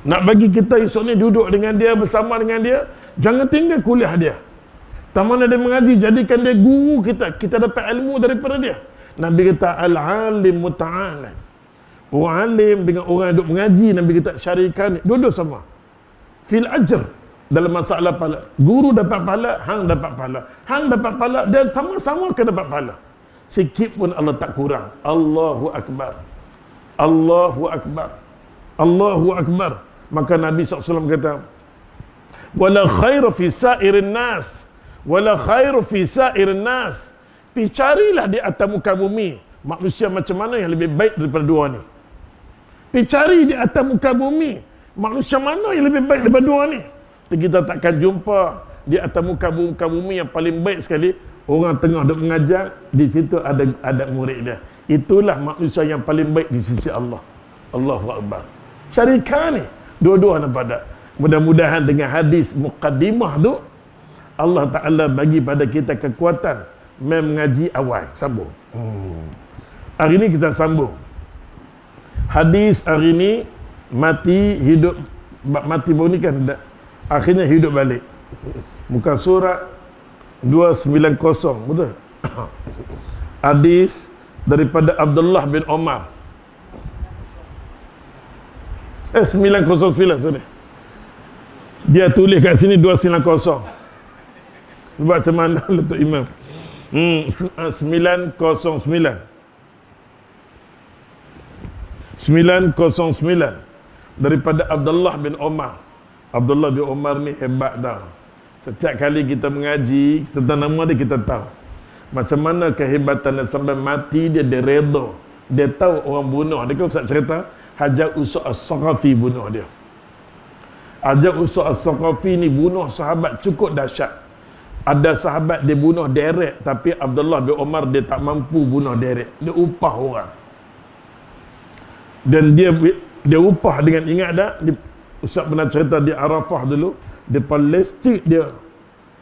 Nak bagi kita esok ni duduk dengan dia, bersama dengan dia, jangan tinggal kuliah dia. Taman dia mengaji, jadikan dia guru kita. Kita dapat ilmu daripada dia. Nabi kata al-alim muta'alam. Orang alim dengan orang yang duk mengaji, Nabi kata syarikan, duduk sama. Fil ajr, dalam masalah pahala. Guru dapat pahala, hang dapat pahala. Hang dapat pahala, dan sama-sama akan dapat pahala. Sikit pun Allah tak kurang. Allahu Akbar. Allahu Akbar. Allahu Akbar. Maka Nabi SAW kata, wala khairu fi sa'irin nas. Wala khairu fi sa'irin nas. Pergi carilah di atas muka bumi manusia macam mana yang lebih baik daripada dua ni. Pergi cari di atas muka bumi manusia mana yang lebih baik daripada dua ni. Kita takkan jumpa di atas muka bumi yang paling baik sekali. Orang tengah duk mengajar, di situ ada murid dia. Itulah manusia yang paling baik di sisi Allah. Allahu Akbar. Syarikat ni dua-dua nampak tak? Mudah-mudahan dengan hadis muqaddimah tu Allah Ta'ala bagi pada kita kekuatan mengaji awal. Sambung. Hari ni kita sambung hadis hari ni, mati hidup, mati baru ni kan akhirnya hidup balik. Muka surat 290, betul? Hadis daripada Abdullah bin Omar. 909, sorry. Dia tulis kat sini 290. Sebab macam mana letak imam? 909. 909 daripada Abdullah bin Omar. Abdullah bin Omar ni hebat dah. Setiap kali kita mengaji tentang nama dia, kita tahu macam mana kehebatan dia sampai mati dia redha. Dia tahu orang bunuh dia. Kau Ustaz cerita Hajar Usud As-Saqafi bunuh dia. Hajar Usud As-Saqafi ni bunuh sahabat cukup dahsyat. Ada sahabat dia bunuh direct, tapi Abdullah bin Omar dia tak mampu bunuh direct. Dia upah orang. Dan dia upah dengan, ingat tak? Ustaz pernah cerita di Arafah dulu, depan lestik dia.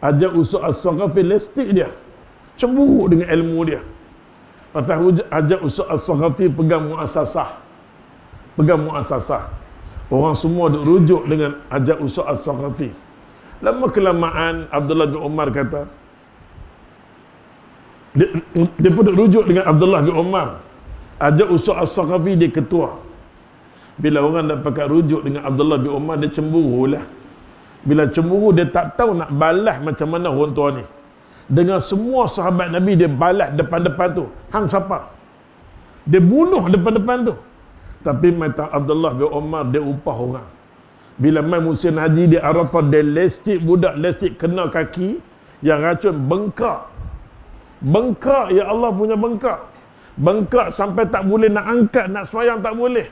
Hajar Usud As-Saqafi lestik dia. Cemburu dengan ilmu dia. Pasal Hajar Usud As-Saqafi pegang muasasah. Orang semua duk rujuk dengan Hajar Usud As-Saqafi. Lama kelamaan Abdullah bin Umar kata, dia pun duk rujuk dengan Abdullah bin Umar. Hajar Usud As-Saqafi dia ketua. Bila orang dah pakai rujuk dengan Abdullah bin Umar, dia cemburu lah. Bila cemburu, dia tak tahu nak balas macam mana orang tua ni. Dengan semua sahabat Nabi, dia balas depan-depan tu. Hang siapa? Dia bunuh depan-depan tu. Tapi mata Abdullah bin Umar, dia upah orang. Bila main musim haji di Arafah, dia lestik budak, lestik kena kaki, yang racun bengkak. Bengkak, ya Allah punya bengkak. Bengkak sampai tak boleh nak angkat, nak semayang tak boleh.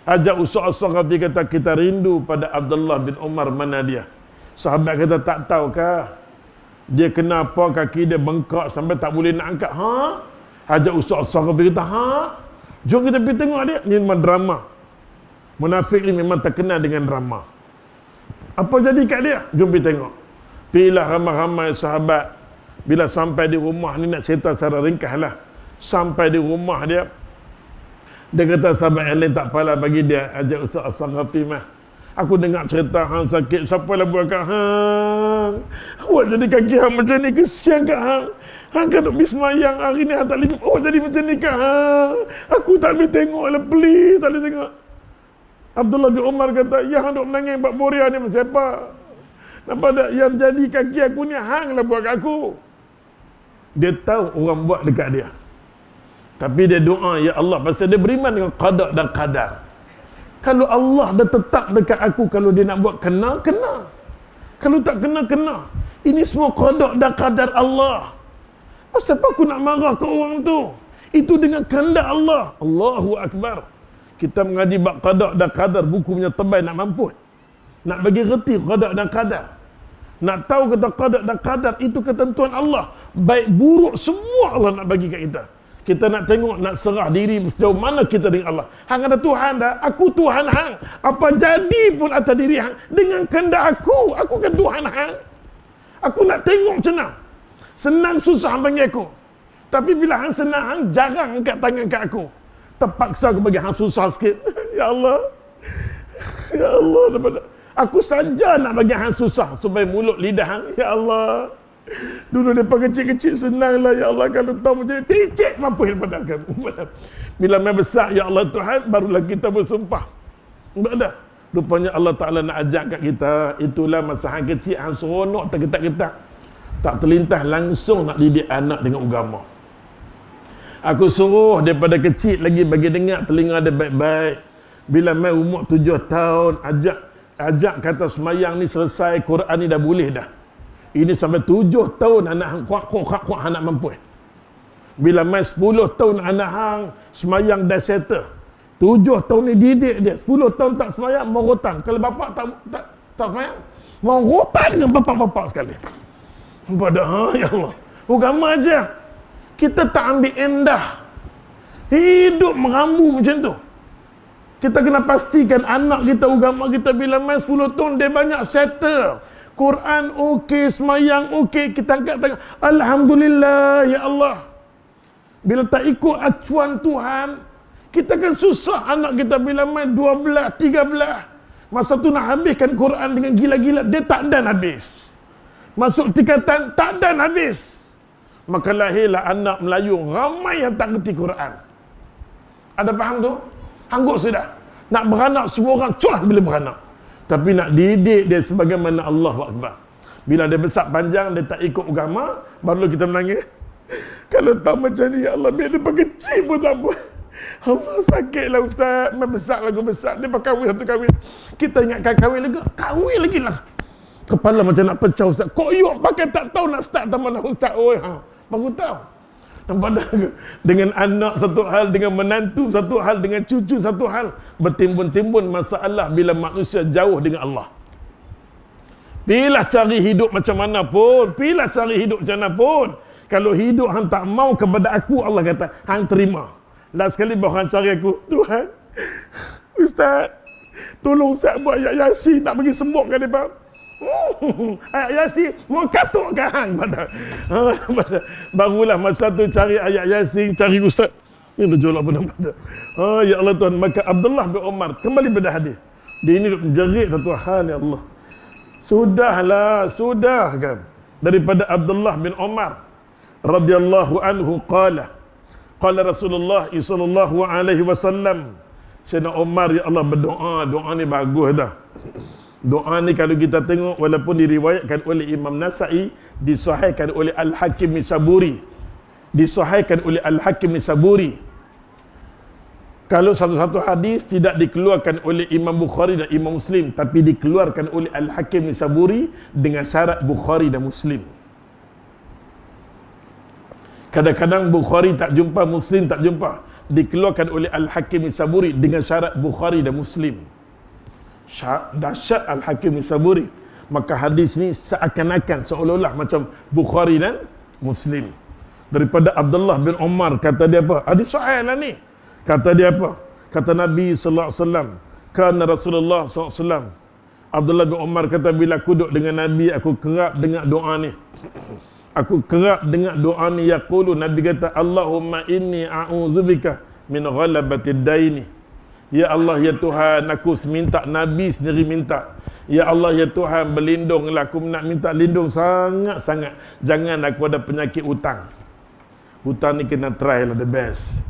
Hajar Usud As-Saqafi kata, kita rindu pada Abdullah bin Umar, mana dia? Sahabat kata, tak tahukah dia kena apa, kaki dia bengkak sampai tak boleh nak angkat? Hajar Usud As-Saqafi kata, jom kita pergi tengok dia. Ini memang drama. Munafik ni memang terkenal dengan drama. Apa jadi kat dia? Jom pergi tengok. Pergilah ramai-ramai sahabat. Bila sampai di rumah ni, nak cerita secara ringkas lah. Sampai di rumah dia, dia kata sahabat yang lain, tak apalah, bagi dia Hajar Usud As-Saqafi mah. Aku dengar cerita hang sakit, siapa lah buat kat hang? Awak jadi kaki hang macam ni, kesian kat hang. Hang kan duk bismayang hari ni, hang tak boleh, oh jadi macam ni kat hang. Aku tak boleh tengok lah, please, tak boleh tengok. Abdullah bin Umar kata, ya hang duk menangis buat boria ni macam siapa? Nampak tak, yang jadi kaki aku ni hang lah buat kat aku. Dia tahu orang buat dekat dia. Tapi dia doa, ya Allah, pasal dia beriman dengan qada dan qadar. Kalau Allah dah tetap dekat aku, kalau dia nak buat kena, kena. Kalau tak kena, kena. Ini semua qada dan qadar Allah. Pasal apa aku nak marah ke orang tu? Itu dengan kehendak Allah. Allahu Akbar. Kita mengaji bab qada dan qadar, buku punya tebal nak mampus. Nak bagi reti qada dan qadar. Nak tahu kata qada dan qadar itu ketentuan Allah. Baik buruk semua Allah nak bagi kat kita. Kita nak tengok, nak serah diri sejauh mana kita dengan Allah. Hang ada Tuhan dah, aku Tuhan hang. Apa jadi pun atas diri hang, dengan kehendak aku kan Tuhan hang. Aku nak tengok macam mana. Senang susah hang panggil aku. Tapi bila hang senang, hang jarang angkat tangan kat aku. Terpaksa aku bagi hang susah sikit. Ya Allah, Ya Allah, daripada aku saja nak bagi hang susah supaya mulut lidah hang. Ya Allah. Dulu depa kecil-kecil senanglah ya Allah, kalau tahu macam ni picit mampu daripada kamu. Bila mai besar ya Allah Tuhan, barulah kita bersumpah. Tak ada. Rupanya Allah Taala nak ajak kat kita, itulah masa hang kecil hang seronok tergetak-getak. Tak terlintas langsung nak didik anak dengan agama. Aku suruh daripada kecil lagi bagi dengar telinga dia baik-baik. Bila mai umur 7 tahun, ajak kata semayang ni selesai, Quran ni dah boleh dah. Ini sampai 7 tahun anak hang kuat anak mampu. Bila mai 10 tahun anak hang semayang dah settle. 7 tahun ni didik dia, 10 tahun tak semayang morotan. Kalau bapak tak semayang, morotan dengan bapak-bapak sekali. Padahal ya Allah, agama aja. Kita tak ambil endah. Hidup meramu macam tu. Kita kena pastikan anak kita, agama kita bila main 10 tahun dia banyak settle. Quran okey, semayang okey, kita angkat tangan. Alhamdulillah ya Allah. Bila tak ikut acuan Tuhan, kita kan susah anak kita bila main 12, 13. Masa tu nak habiskan Quran dengan gila-gila, dia tak dan habis. Masuk tingkatan, tak dan habis. Maka lahirlah anak Melayu ramai yang tak kerti Quran. Ada faham tu? Hanggut sudah. Nak beranak semua orang curah bila beranak. Tapi nak didik dia sebagaimana Allahu Akbar. Bila dia besar panjang, dia tak ikut agama, baru kita menangis. Kalau tahu macam ni, ya Allah, biar dia kecil pun tak apa. Allah, sakitlah Ustaz. Besar lagu besar. Dia pakai kahwin satu kahwin. Kita ingatkan kahwin lagi. Kahwin lagi lah. Kepala macam nak pecah Ustaz. Kok yuk pakai tak tahu nak start taman Ustaz. Oh, baru tahu. Nampak tak? Dengan anak satu hal, dengan menantu satu hal, dengan cucu satu hal. Bertimbun-timbun masalah bila manusia jauh dengan Allah. Pilih cari hidup macam mana pun. Pilih cari hidup macam mana pun. Kalau hidup hang tak mau kepada aku, Allah kata, hang terima. Last sekali baru hang cari aku, Tuhan, Ustaz, tolong Ustaz buat ayat Yasin nak bagi sembuhkan dia, Pak. Ayat Yasin mau katuk ke hang pada. Barulah masa tu cari ayat Yasin, cari Ustaz. Ini dah jolak pun pada. Ya Allah Tuhan, maka Abdullah bin Umar kembali pada hadis. Dia ini menjerit satu hal, ya Allah. Sudah kan. Daripada Abdullah bin Umar radhiyallahu anhu qala Rasulullah sallallahu alaihi wasallam, Sayyidina Umar ya Allah berdoa, doa ni bagus dah. Doa ni kalau kita tengok walaupun diriwayatkan oleh Imam Nasa'i, disahihkan oleh Al-Hakim Nisaburi. Kalau satu-satu hadis tidak dikeluarkan oleh Imam Bukhari dan Imam Muslim, tapi dikeluarkan oleh Al-Hakim Nisaburi dengan syarat Bukhari dan Muslim. Kadang-kadang Bukhari tak jumpa, Muslim tak jumpa. Dikeluarkan oleh Al-Hakim Nisaburi dengan syarat Bukhari dan Muslim. Dahsyat Al-Hakim Nisaburi. Maka hadis ni seakan-akan seolah-olah macam Bukhari dan Muslim. Daripada Abdullah bin Umar, kata dia apa? Hadis sahih lah ni. Kata dia apa? Kata Nabi sallallahu alaihi wasallam, kana Rasulullah sallallahu alaihi wasallam. Abdullah bin Umar kata, bila aku duduk dengan Nabi, aku kerap dengar doa ni. Yaqulu, Nabi kata, Allahumma inni a'udzubika min ghalabatid daini. Ya Allah, ya Tuhan, aku minta, Nabi sendiri minta. Ya Allah, ya Tuhan, berlindunglah. Aku nak minta lindung sangat-sangat. Jangan aku ada penyakit hutang. Hutang ni kena try lah, the best.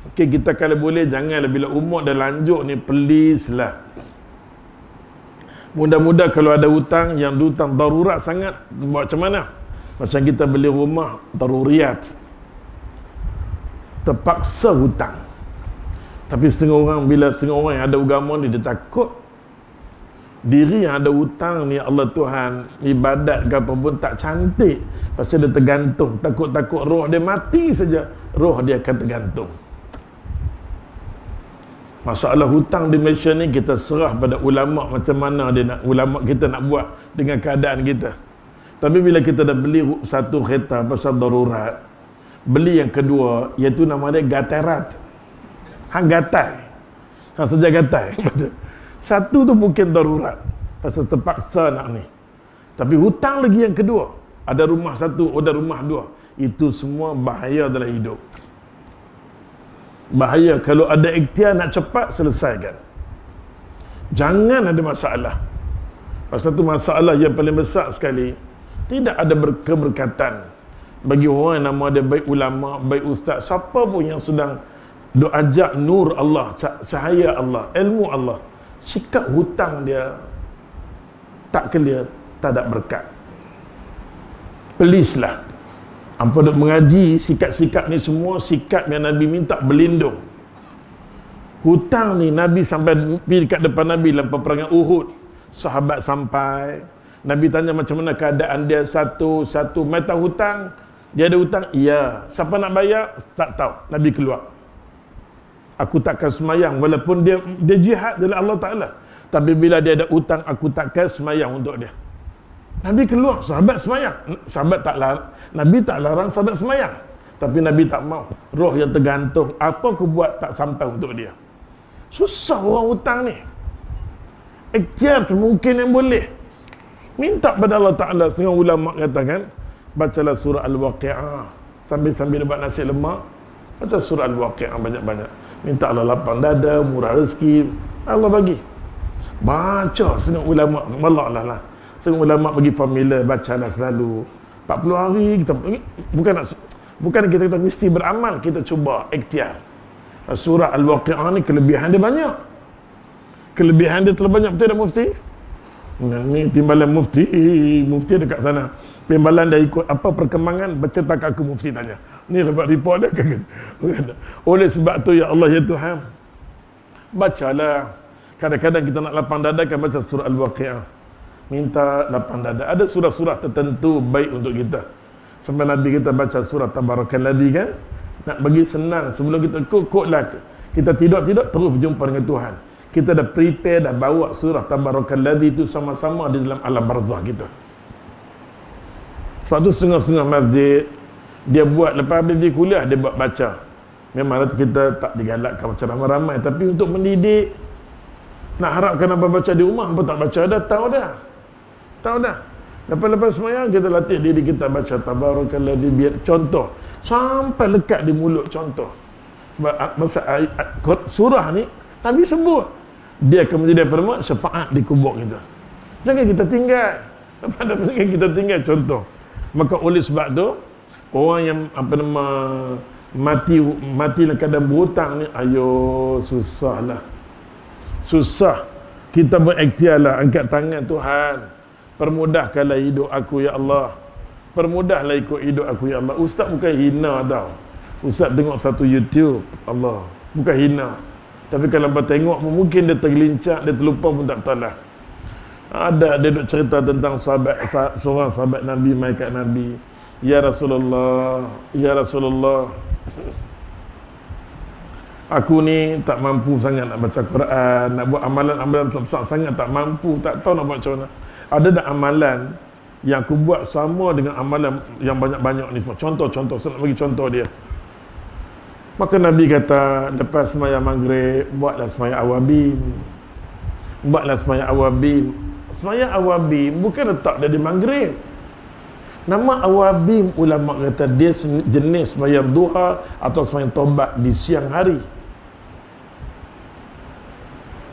Okay, kita kalau boleh, janganlah bila umur dah lanjut ni, please lah. Mudah-mudah kalau ada hutang, yang hutang darurat sangat, buat macam mana? Macam kita beli rumah daruriyat, terpaksa hutang. Tapi setengah orang yang ada agama ni, dia takut diri yang ada hutang ni, Allah Tuhan, ibadat ke apa pun tak cantik. Pasal dia tergantung, takut-takut roh dia mati saja, roh dia akan tergantung. Masalah hutang di Malaysia ni, kita serah pada ulama macam mana ulama kita nak buat dengan keadaan kita. Tapi bila kita dah beli satu kereta pasal darurat, beli yang kedua, iaitu nama dia gatarat. Hang gatai. Hang saja gatai. Satu tu mungkin darurat, pasal terpaksa nak ni. Tapi hutang lagi yang kedua. Ada rumah satu, ada rumah dua. Itu semua bahaya dalam hidup. Bahaya. Kalau ada ikhtiar nak cepat, selesaikan. Jangan ada masalah. Pasal tu masalah yang paling besar sekali, tidak ada keberkatan bagi orang yang nama dia baik ulama, baik ustaz, siapa pun yang sedang duk ajak nur Allah, cahaya Allah, ilmu Allah, sikap hutang dia tak clear, tak ada berkat. Please lah, hampa duk mengaji sikap-sikap ni semua sikap yang Nabi minta berlindung. Hutang ni Nabi sampai pergi dekat depan Nabi dalam peperangan Uhud, sahabat sampai, Nabi tanya macam mana keadaan dia, satu mai tahu hutang, dia ada hutang, iya, siapa nak bayar tak tahu. Nabi keluar, aku takkan semayang walaupun dia jihad jalan Allah Ta'ala, tapi bila dia ada hutang aku takkan semayang untuk dia. Nabi keluar, sahabat semayang, sahabat tak larang, Nabi tak larang sahabat semayang, tapi Nabi tak mau, roh yang tergantung, apa aku buat tak sampai untuk dia. Susah orang hutang ni. Ikhtiar mungkin yang boleh minta pada Allah Ta'ala. Setengah ulama katakan, bacalah surah Al-Waqi'ah sambil-sambil buat nasi lemak, baca surah Al-Waqi'ah banyak-banyak, minta Allah lapang dada, murah rezeki, Allah bagi. Baca setengah ulama, malak lah. Setengah ulama bagi formula, bacalah selalu 40 hari kita, bukan kita kata mesti beramal, kita cuba ikhtiar. Surah Al-Waqi'ah ni kelebihan dia banyak. Kelebihan dia terlalu banyak, betul tak Mufti? Ni timbalan Mufti dekat sana. Timbalan dia ikut apa perkembangan, bercerita kat aku, Mufti tanya. Ni dapat report dia kan. Oleh sebab tu ya Allah ya Tuhan, bacalah. Kadang-kadang kita nak lapang dada kan baca surah Al-Waqi'ah. Minta lapang dada. Ada surah-surah tertentu baik untuk kita. Sampai Nabi kita baca surah Tabarakalladzi kan. Nak bagi senang sebelum kita kok-koklah kita tidur terus berjumpa dengan Tuhan. Kita dah prepare, dah bawa surah Tabarakalladzi itu sama-sama di dalam alam barzah kita. Sebab tu setengah-setengah masjid dia buat, lepas habis dia kuliah dia buat baca. Memang kita tak digalakkan baca ramai-ramai, tapi untuk mendidik, nak harapkan apa baca di rumah, apa tak baca dah, tahu dah. Lepas-lepas semayang kita latih diri kita baca Tabarakalladzi, biar contoh sampai lekat di mulut contoh. Sebab masa surah ni Nabi sebut dia akan menjadi syafaat di kubur kita. Jangan kita tinggal. Jangan kita tinggal contoh. Maka oleh sebab tu orang yang mati dalam keadaan berhutang ni, ayo susah. Kita berikhtiarlah, angkat tangan, Tuhan permudahkanlah hidup aku ya Allah, permudahlah ikut hidup aku ya Allah. Ustaz bukan hina tau, Ustaz tengok satu YouTube Allah, bukan hina, tapi kalau abang tengok mungkin dia tergelincir, dia terlupa pun tak tahu lah. Ada dia duk cerita tentang seorang sahabat Nabi mai kat Nabi, ya Rasulullah, aku ni tak mampu sangat nak baca Quran, nak buat amalan-amalan besar sangat tak mampu, tak tahu nak buat macam mana. Ada tak amalan yang aku buat sama dengan amalan yang banyak-banyak ni semua? Contoh, saya nak bagi contoh dia. Maka Nabi kata, lepas sembahyang maghrib, buatlah sembahyang awabin. Sembahyang awabin bukan letak dia di maghrib. Nama awabin ulama kata dia jenis sembahyang duha atau sembahyang taubat di siang hari.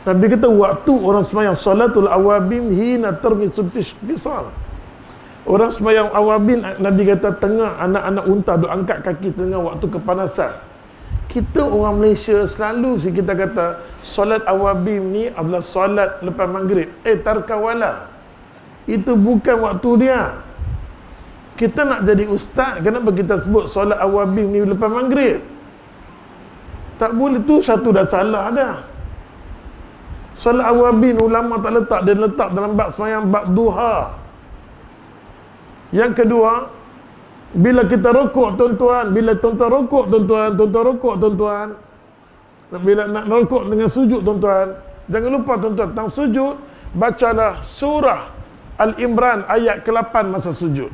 Nabi kata waktu orang sembahyang salatul awabin hina tarmisul fisal. Orang sembahyang awabin, Nabi kata tengah anak-anak unta duk angkat kaki tengah waktu kepanasan. Kita orang Malaysia selalu kita kata solat awabin ni adalah solat lepas maghrib. Tarkawala. Itu bukan waktu dia. Kita nak jadi ustaz, kenapa kita sebut solat awabin ni lepas maghrib? Tak boleh, tu satu dah salah dah. Solat awabin ulama tak letak, dia letak dalam bab sembahyang bab duha. Yang kedua, bila kita rokok tuan-tuan, bila tuan-tuan rokok tuan-tuan, bila nak rokok dengan sujud tuan-tuan, jangan lupa tuan-tuan tentang sujud, bacalah surah Al-Imran ayat ke-8 masa sujud.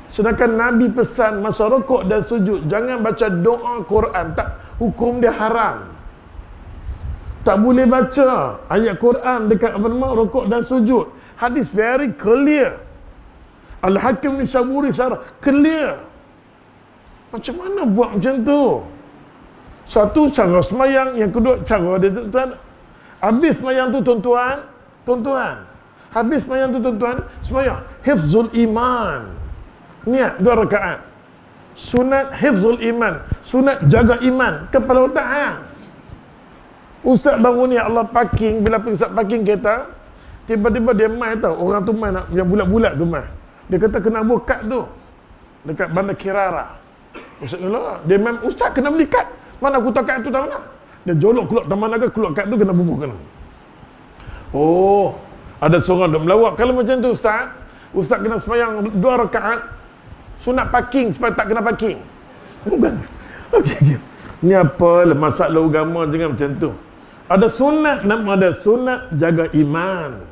Sedangkan Nabi pesan masa rokok dan sujud jangan baca doa Quran, tak, hukum dia haram. Tak boleh baca ayat Quran dekat rokok dan sujud. Hadis very clear. Al-Hakim Nisaburi Sarah clear. Macam mana buat macam tu? Satu, cara semayang. Yang kedua, cara dia tak. Habis semayang tu tuan-tuan. Habis semayang tu tuan-tuan, semayang hifzul iman. Niat 2 rakaat. Sunat hifzul iman, sunat jaga iman, kepala otak hang. Ustaz baru ni Allah parking, bila Ustaz parking kereta, tiba-tiba dia mai tau, orang tu mai nak yang bulat-bulat tu mai. Dia kata kena buat kad tu dekat Bandar Kirara. Ustaz kata, dia memang Ustaz kena beli kad. Mana aku tahu kad tu tak mana? Dia jolok keluar taman naga, keluar kad tu kena bubuh kena. Oh, ada seorang duk melawak. Kalau macam tu Ustaz kena semayang 2 rakaat sunat parking supaya tak kena parking. Bukan. Okey. Ni apa masalah agama jangan macam tu. Ada sunat, nama ada sunat jaga iman.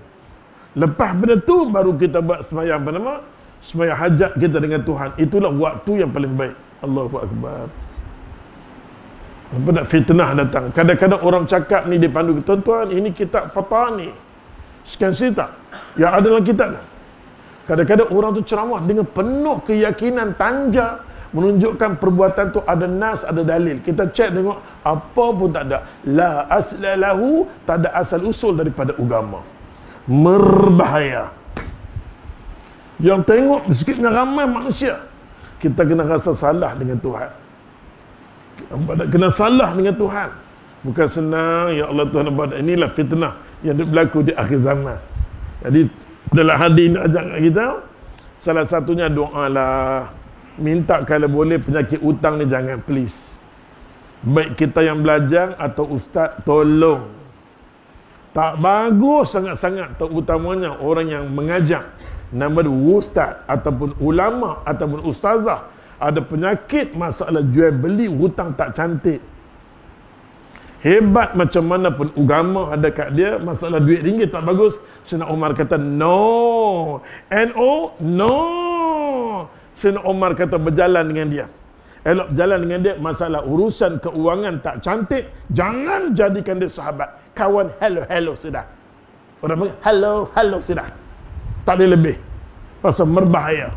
Lepas benda tu baru kita buat semayang apa nama? Semayang hajat kita dengan Tuhan. Itulah waktu yang paling baik. Allahu Akbar. Apa nak fitnah datang. Kadang-kadang orang cakap ni dia pandu, tuan-tuan ini kitab Fatani. Sekian cerita yang ada dalam kitab ni. Kadang-kadang orang tu ceramah dengan penuh keyakinan tanja, menunjukkan perbuatan tu ada nas, ada dalil. Kita cek tengok, apa pun tak ada. La aslalahu, tak ada asal usul daripada agama. Merbahaya. Yang tengok sikit dengan ramai manusia, kita kena rasa salah dengan Tuhan. Kena salah dengan Tuhan. Bukan senang, ya Allah Tuhan. Inilah fitnah yang berlaku di akhir zaman. Jadi dalam hadis nak ajak kita, salah satunya doa lah, minta kalau boleh penyakit hutang ni jangan, please. Baik kita yang belajar atau ustaz, tolong. Tak bagus sangat-sangat, terutamanya orang yang mengajar, nama dia ustaz ataupun ulama ataupun ustazah, ada penyakit masalah jual beli hutang tak cantik. Hebat macam mana pun agama ada kat dia, masalah duit ringgit tak bagus. Sayyidina Umar kata no. No. Sayyidina Umar kata berjalan dengan dia. Elok berjalan dengan dia, masalah urusan keuangan tak cantik, jangan jadikan dia sahabat. Kawan hello sudah. Orang panggil hello sudah. Tak ada lebih. Pasal merbahaya.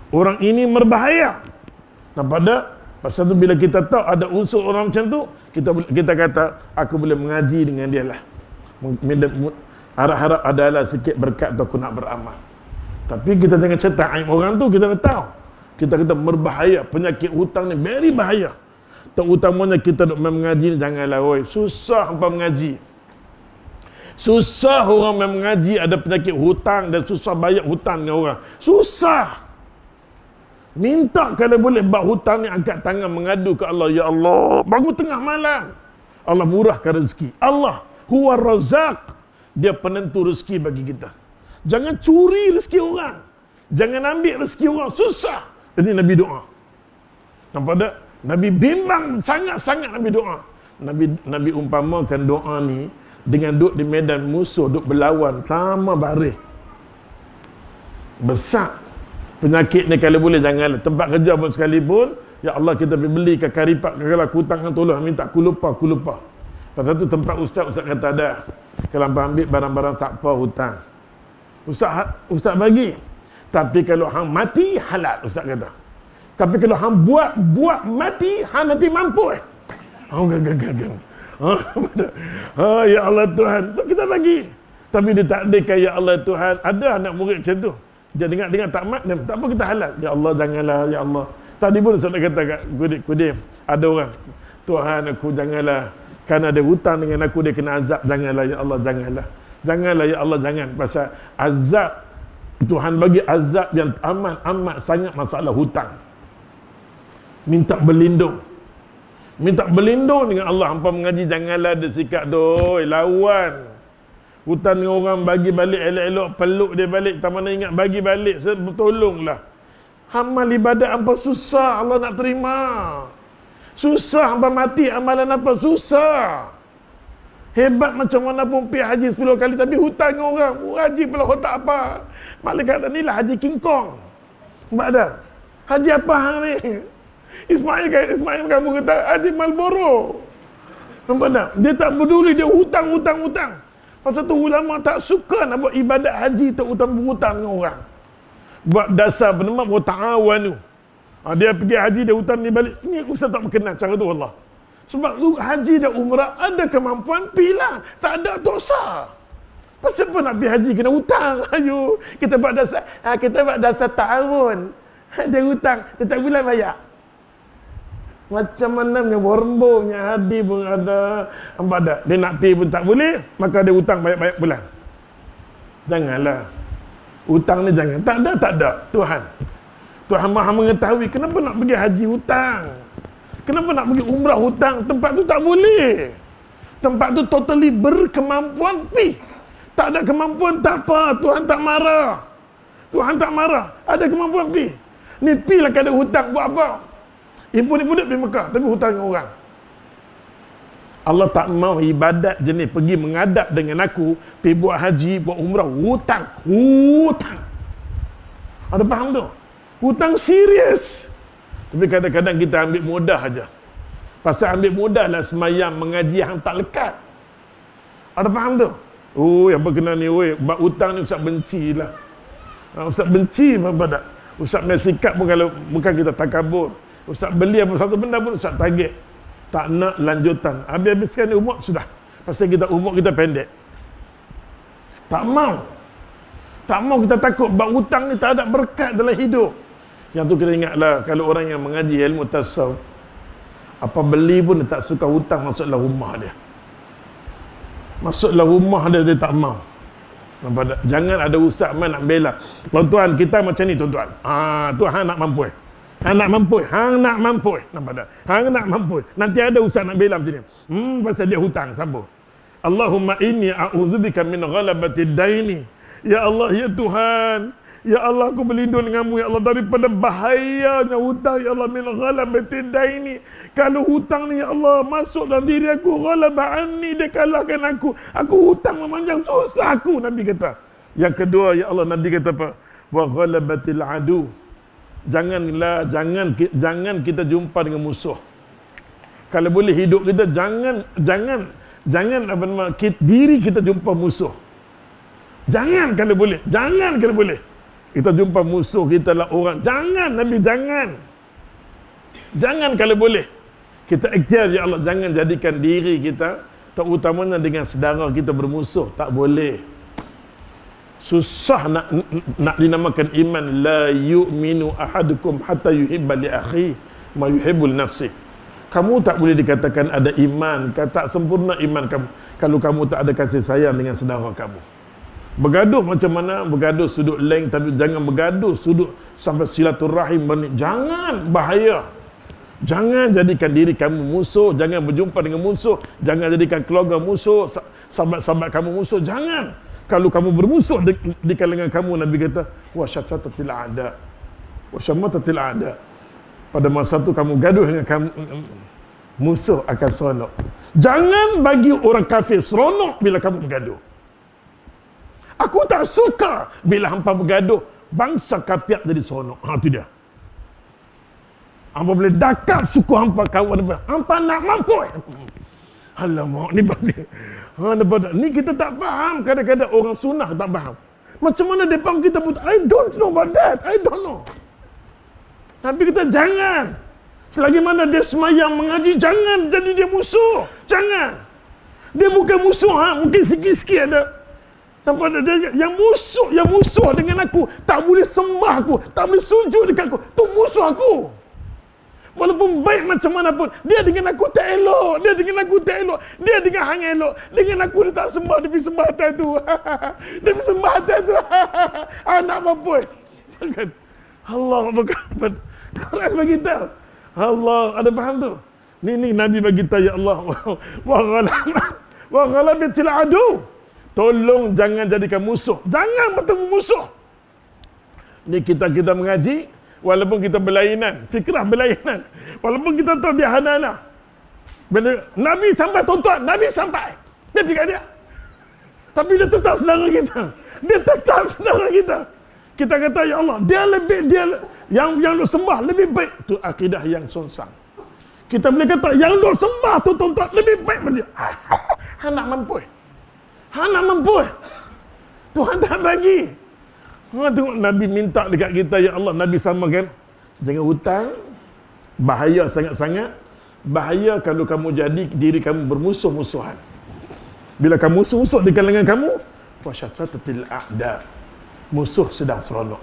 Orang ini merbahaya. Nampak tak? Pasal tu bila kita tahu ada unsur orang macam tu, kita kata aku boleh mengaji dengan dia lah. Harap-harap adalah sikit berkat tu aku nak beramal. Tapi kita jangan cetak aib orang tu, kita dah tahu. Kita kata merbahaya, penyakit hutang ni very bahaya. Terutamanya kita duk mengaji ni janganlah oi, susah hangpa mengaji. Susah orang mengaji ada penyakit hutang dan susah bayar hutang dengan orang. Susah. Minta kalau boleh bab hutang ni, angkat tangan mengadu ke Allah, ya Allah, bangun tengah malam. Allah murahkan rezeki. Allah huwa razaq. Dia penentu rezeki bagi kita. Jangan curi rezeki orang. Jangan ambil rezeki orang, susah. Ini Nabi doa. Nampak tak? Nabi bimbang sangat-sangat Nabi doa. Nabi umpamakan doa ni dengan duduk di medan musuh, duduk berlawan sama baris. Besar. Penyakit ni kalau boleh janganlah. Tempat kerja pun sekalipun, ya Allah kita beli ke karipak, kalau aku hutang tolong minta aku lupa. Pasal tu tempat ustaz kata ada. Kalau ambil barang-barang tak apa hutang. Ustaz bagi. Tapi kalau hang mati halal, ustaz kata. Tapi kalau hang buat mati, hang nanti mampu. Gang. Ya Allah Tuhan, tu kita bagi. Tapi dia tak ada ya Allah Tuhan. Ada anak murid macam tu. Dia dengar tak mat, dia tak apa kita halal. Ya Allah janganlah, ya Allah. Tadi pun saya nak kata kat Kudim, ada orang, Tuhan aku janganlah, kerana ada hutang dengan aku dia kena azab, janganlah ya Allah, janganlah. Janganlah ya Allah, jangan. Pasal azab, Tuhan bagi azab yang amat sangat masalah hutang. Minta berlindung dengan Allah. Hampa mengaji janganlah ada sikap doi lawan. Hutang dengan orang bagi balik elok-elok, peluk dia balik, tak mana ingat bagi balik, tolonglah. Amal ibadat hampa susah Allah nak terima. Susah hampa mati amalan apa susah. Hebat macam mana pun pergi haji 10 kali tapi hutang dengan orang. Haji pula tak apa. Malaikat kata inilah haji King Kong. Nampak tak? Haji apa hang ni? Ismail kamu kata haji Marlboro. Nampak tak? Dia tak peduli, dia hutang. Pasal tu ulama tak suka nak buat ibadat haji terutama berhutang dengan orang. Buat dasar bernama wa ta'awanu. Dia pergi haji, dia hutang ni balik. Ni ustaz tak berkenan cara tu Allah. Sebab haji dan umrah ada kemampuan, pilah. Tak ada dosa. Pasal apa nak pergi haji kena hutang? Ayo, kita buat dasar tahun. Dia hutang, tetap bulan bayar. Macam mana punya Warmbongnya Hadi pun ada. Dia nak pergi pun tak boleh, maka dia hutang banyak-banyak bulan. Janganlah. Hutang ni jangan. Tak ada. Tuhan Maha mengetahui. Kenapa nak pergi haji hutang? Kenapa nak pergi umrah hutang? Tempat tu tak boleh. Tempat tu totally berkemampuan pergi. Tak ada kemampuan, tak apa. Tuhan tak marah. Ada kemampuan pergi. Ni pergi lah kada hutang. Buat apa? Impun-impun pergi Mekah, tapi hutang dengan orang. Allah tak mau ibadat jenis pergi mengadap dengan aku, pergi buat haji, buat umrah, hutang. Ada faham tu? Hutang serius. Tapi kadang-kadang kita ambil mudah aja. Pasal ambil mudah lah semayang mengaji yang tak lekat. Ada faham tu? Yang berkenaan ni, bab hutang ni Ustaz benci lah. Ustaz benci apa tak? Ustaz punya sikap pun kalau bukan kita takabur. Ustaz beli apa satu benda pun Ustaz target. Tak nak lanjutan. Habis-habiskan ni umur sudah. Pasal umur kita pendek. Tak mau kita takut. Bab hutang ni tak ada berkat dalam hidup. Yang tu kita ingatlah, kalau orang yang mengaji ilmu tasawuf, apa beli pun dia tak suka hutang masuklah rumah dia. Dia tak mau. Jangan ada ustaz main nak bela. Tuan-tuan, kita macam ni tuan-tuan. Tuhan nak mampu. Hang nak mampu. Nanti ada ustaz nak bela macam ni. Pasal dia hutang, sambung. Allahumma inni a'udzubika min ghalabatid daini. Ya Allah, ya Tuhan. Ya Allah, aku berlindung denganmu, ya Allah, daripada bahayanya hutang, ya Allah, min ghalabatid daini. Kalau hutang ni, ya Allah, masuk dalam diri aku, ghalaba anni, dia kalahkan aku. Aku hutang memanjang, susah aku, Nabi kata. Yang kedua, ya Allah, Nabi kata apa? Wa ghalabatil adu. Jangan kita jumpa dengan musuh. Kalau boleh hidup kita jangan diri kita jumpa musuh. Jangan kalau boleh. Kita jumpa musuh kita lah orang. Nabi jangan kalau boleh. Kita ikhtiar, ya Allah, jangan jadikan diri kita, terutamanya dengan saudara kita, bermusuh. Tak boleh. Susah nak dinamakan iman. La yu'minu ahadukum hatta yuhibba li akhi ma yuhibbu li nafsi. Kamu tak boleh dikatakan ada iman, tak sempurna iman kamu kalau kamu tak ada kasih sayang dengan saudara kamu. Bergaduh macam mana? Bergaduh sudut leng, tapi jangan bergaduh sudut sampai silaturahim. Jangan, bahaya. Jangan jadikan diri kamu musuh, jangan berjumpa dengan musuh, jangan jadikan keluarga musuh, sahabat-sahabat kamu musuh, jangan. Kalau kamu bermusuh di kalangan kamu, Nabi kata, wa syatatatil a'da. Wa syamatatil a'da. Pada masa tu kamu gaduh dengan kamu, musuh akan seronok. Jangan bagi orang kafir seronok bila kamu bergaduh. Aku tak suka bila hampa bergaduh, bangsa kafir jadi seronok. Itu dia. Hampa boleh dakap suku hampa kawan hampa nak mampu. Alamak, ni kita tak faham. Kadang-kadang orang sunnah tak faham. Macam mana dia faham kita pun, I don't know about that. I don't know. Tapi kita jangan. Selagi mana dia semayang mengaji, jangan jadi dia musuh. Jangan. Dia bukan musuh, mungkin sikit-sikit ada. Nampak dia yang musuh dengan aku, tak boleh sembah aku, tak boleh sujud dekat aku. Tu musuh aku. Walaupun baik macam mana pun, dia dengan aku tak elok. Dia dengan hang elok. Dengan aku dia tak sembah, dia pergi sembah atas tu. Dia pergi sembah atas tu. Nak mampu. Allah berkata. Quran bagi tahu. Allah, ada faham tu? Ni Nabi bagi tahu, ya Allah. Wa ghalabatil adu. Tolong jangan jadikan musuh. Jangan bertemu musuh. Ni kita mengaji, walaupun kita berlainan, fikrah berlainan, walaupun kita tahu dia hana-hana. Nabi sampai tuan-tuan, Nabi sampai. Dia fikir dia. Tapi dia tetap saudara kita. Kita kata, ya Allah, dia yang lu sembah lebih baik. Tu akidah yang sonsang. Kita boleh kata, yang lu sembah tu tuan-tuan lebih baik daripada dia. Nak mampu. Tuhan tak bagi. Tengok Nabi minta dekat kita, ya Allah, Nabi samakan. Jangan hutang. Bahaya sangat-sangat. bahaya kalau kamu jadi diri kamu bermusuh-musuhan. Bila kamu musuh-musuh di kalangan kamu, wasyatatil a'da, musuh sedang seronok.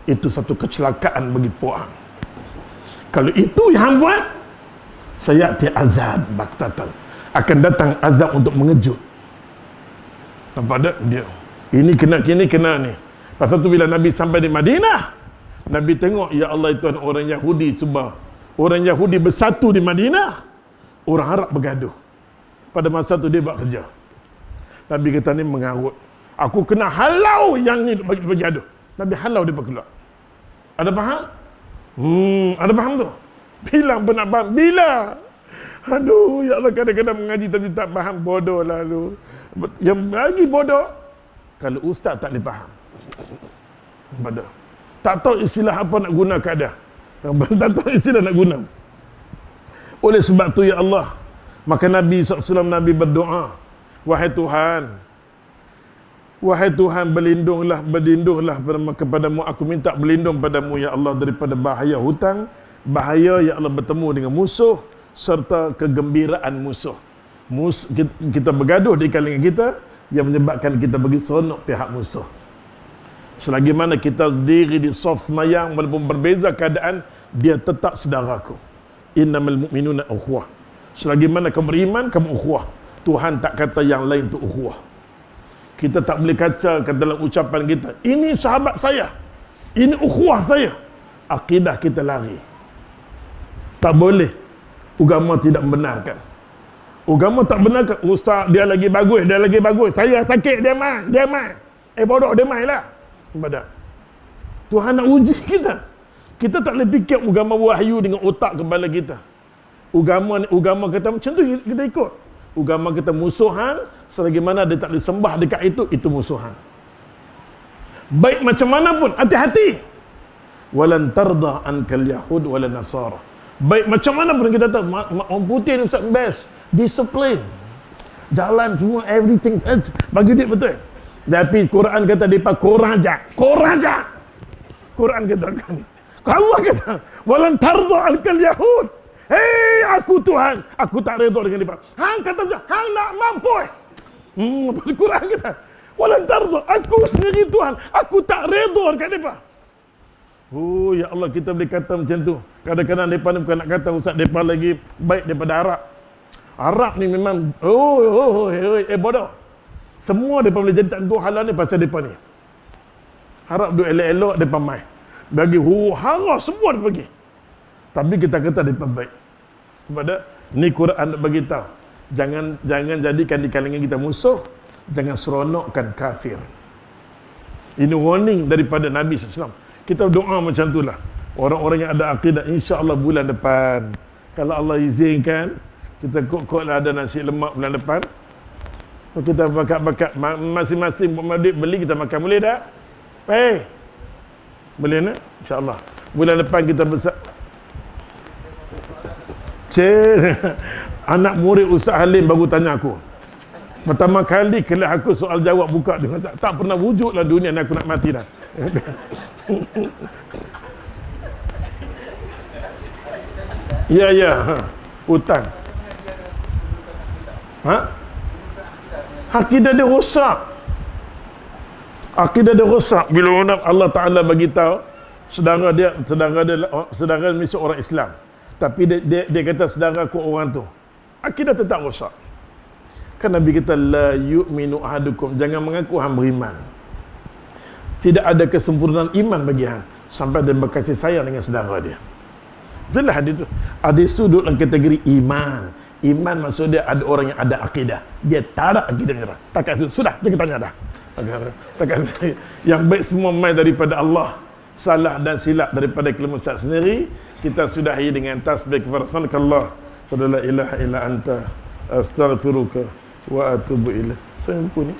Itu satu kecelakaan bagi puang. Kalau itu yang buat, sayati azab baktatan, akan datang azab untuk mengejut. Nampak tak dia? Ini kena ni. Pasal tu bila Nabi sampai di Madinah, Nabi tengok, ya Allah, itu orang Yahudi cuba. Orang Yahudi bersatu di Madinah, orang Arab bergaduh. Pada masa tu dia buat kerja. Nabi kata ni mengarut. Aku kena halau yang ni bergaduh. Nabi halau dia keluar. Ada faham? Ada faham tu? Bilang pun nak faham. Bila? Aduh, ya Allah, kadang-kadang mengaji tapi tak faham. Bodoh lah lu. Yang lagi bodoh, kalau ustaz tak boleh faham. Bodoh. Tak tahu istilah apa nak guna keadaan. Tak tahu istilah nak guna. Oleh sebab tu, ya Allah, maka Nabi SAW, Nabi berdoa, wahai Tuhan, berlindunglah kepadamu, aku minta berlindung padamu, ya Allah, daripada bahaya hutang, bahaya, ya Allah, bertemu dengan musuh, serta kegembiraan musuh. Kita bergaduh di kalangan kita, yang menyebabkan kita bagi seronok pihak musuh. Selagi mana kita diri di saf semayang, walaupun berbeza keadaan, dia tetap saudaraku. Innamal mu'minuna ukhuwah. Selagi mana kamu beriman, kamu ukhuwah. Tuhan tak kata yang lain tu ukhuwah. Kita tak boleh kaca dalam ucapan kita, ini sahabat saya, ini ukhuwah saya. Akidah kita lari. Tak boleh. Agama tidak membenarkan. Agama tak benarkan. Ustaz, dia lagi bagus. Saya sakit, dia mai. Bodoh, dia mai lah. Badak. Tuhan nak uji kita. Kita tak boleh fikir agama wahyu dengan otak kepala kita. Agama kata macam tu, kita ikut. Agama kita musuhan, selagi mana dia tak boleh sembah dekat itu musuhan. Baik macam mana pun, hati-hati. Walan tarda ankal yahud wala nasara. Baik macam mana pun kita tahu, orang putih ni Ustaz best, disiplin, jalan semua, everything, bagi dia betul. Tapi Quran kata depa korang aja. Quran katakan, Allah kata, walan tarda ankal yahud. Hei, aku Tuhan, aku tak redha dengan depa. Hang kata macam, hang nak mampu. Quran kata, walan tarda, aku sendiri Tuhan, aku tak redha dengan depa. Oh, ya Allah, kita boleh kata macam tu. Kadang-kadang mereka ni bukan nak kata, Ustaz, mereka lagi baik daripada Arab. Arab ni memang, bodoh. Semua mereka boleh jadi tak tentu halal ni pasal mereka ni. Arab duk elok-elok, mereka mai. Bagi hara semua mereka pergi. Tapi kita kata mereka baik. Sebab ni Quran nak bagi tahu. Jangan jadikan di kalangan kita musuh. Jangan seronokkan kafir. Ini warning daripada Nabi SAW. Kita doa macam itulah. Orang-orang yang ada akidah, insya-Allah bulan depan, kalau Allah izinkan, kita kok lah ada nasi lemak bulan depan. Kita bakat-bakat masing-masing beli, kita makan, boleh tak? Boleh nak? Insya-Allah. Bulan depan kita besar. Anak murid Ustaz Halim baru tanya aku. Pertama kali kelas aku soal jawab buka dengan Ustaz. Tak pernah wujudlah dunia ni, aku nak mati dah. Ya, hutang. Akidah dia rosak. Bila Allah Ta'ala bagi tahu saudara mesti orang Islam, tapi dia kata saudara aku orang tu, akidah tetap rosak. Kan Nabi kata, la yu'minu ahadukum, jangan mengaku hang beriman. Tidak ada kesempurnaan iman bagi hang sampai dia berkasih sayang dengan saudara dia. Betul lah hadis tu. Hadis tu duduk dalam kategori iman. Iman maksud dia ada orang yang ada akidah. Dia tak ada akidah menyerah. Tak kasih. Sudah, dia tanya dah. Tak kasih. Yang baik semua main daripada Allah. Salah dan silap daripada kelemahan sendiri. Kita sudahi dengan tasbih kepada subhanakallah. La ilaha illa anta astaghfiruka wa atubu ilaik. Saya buku ni.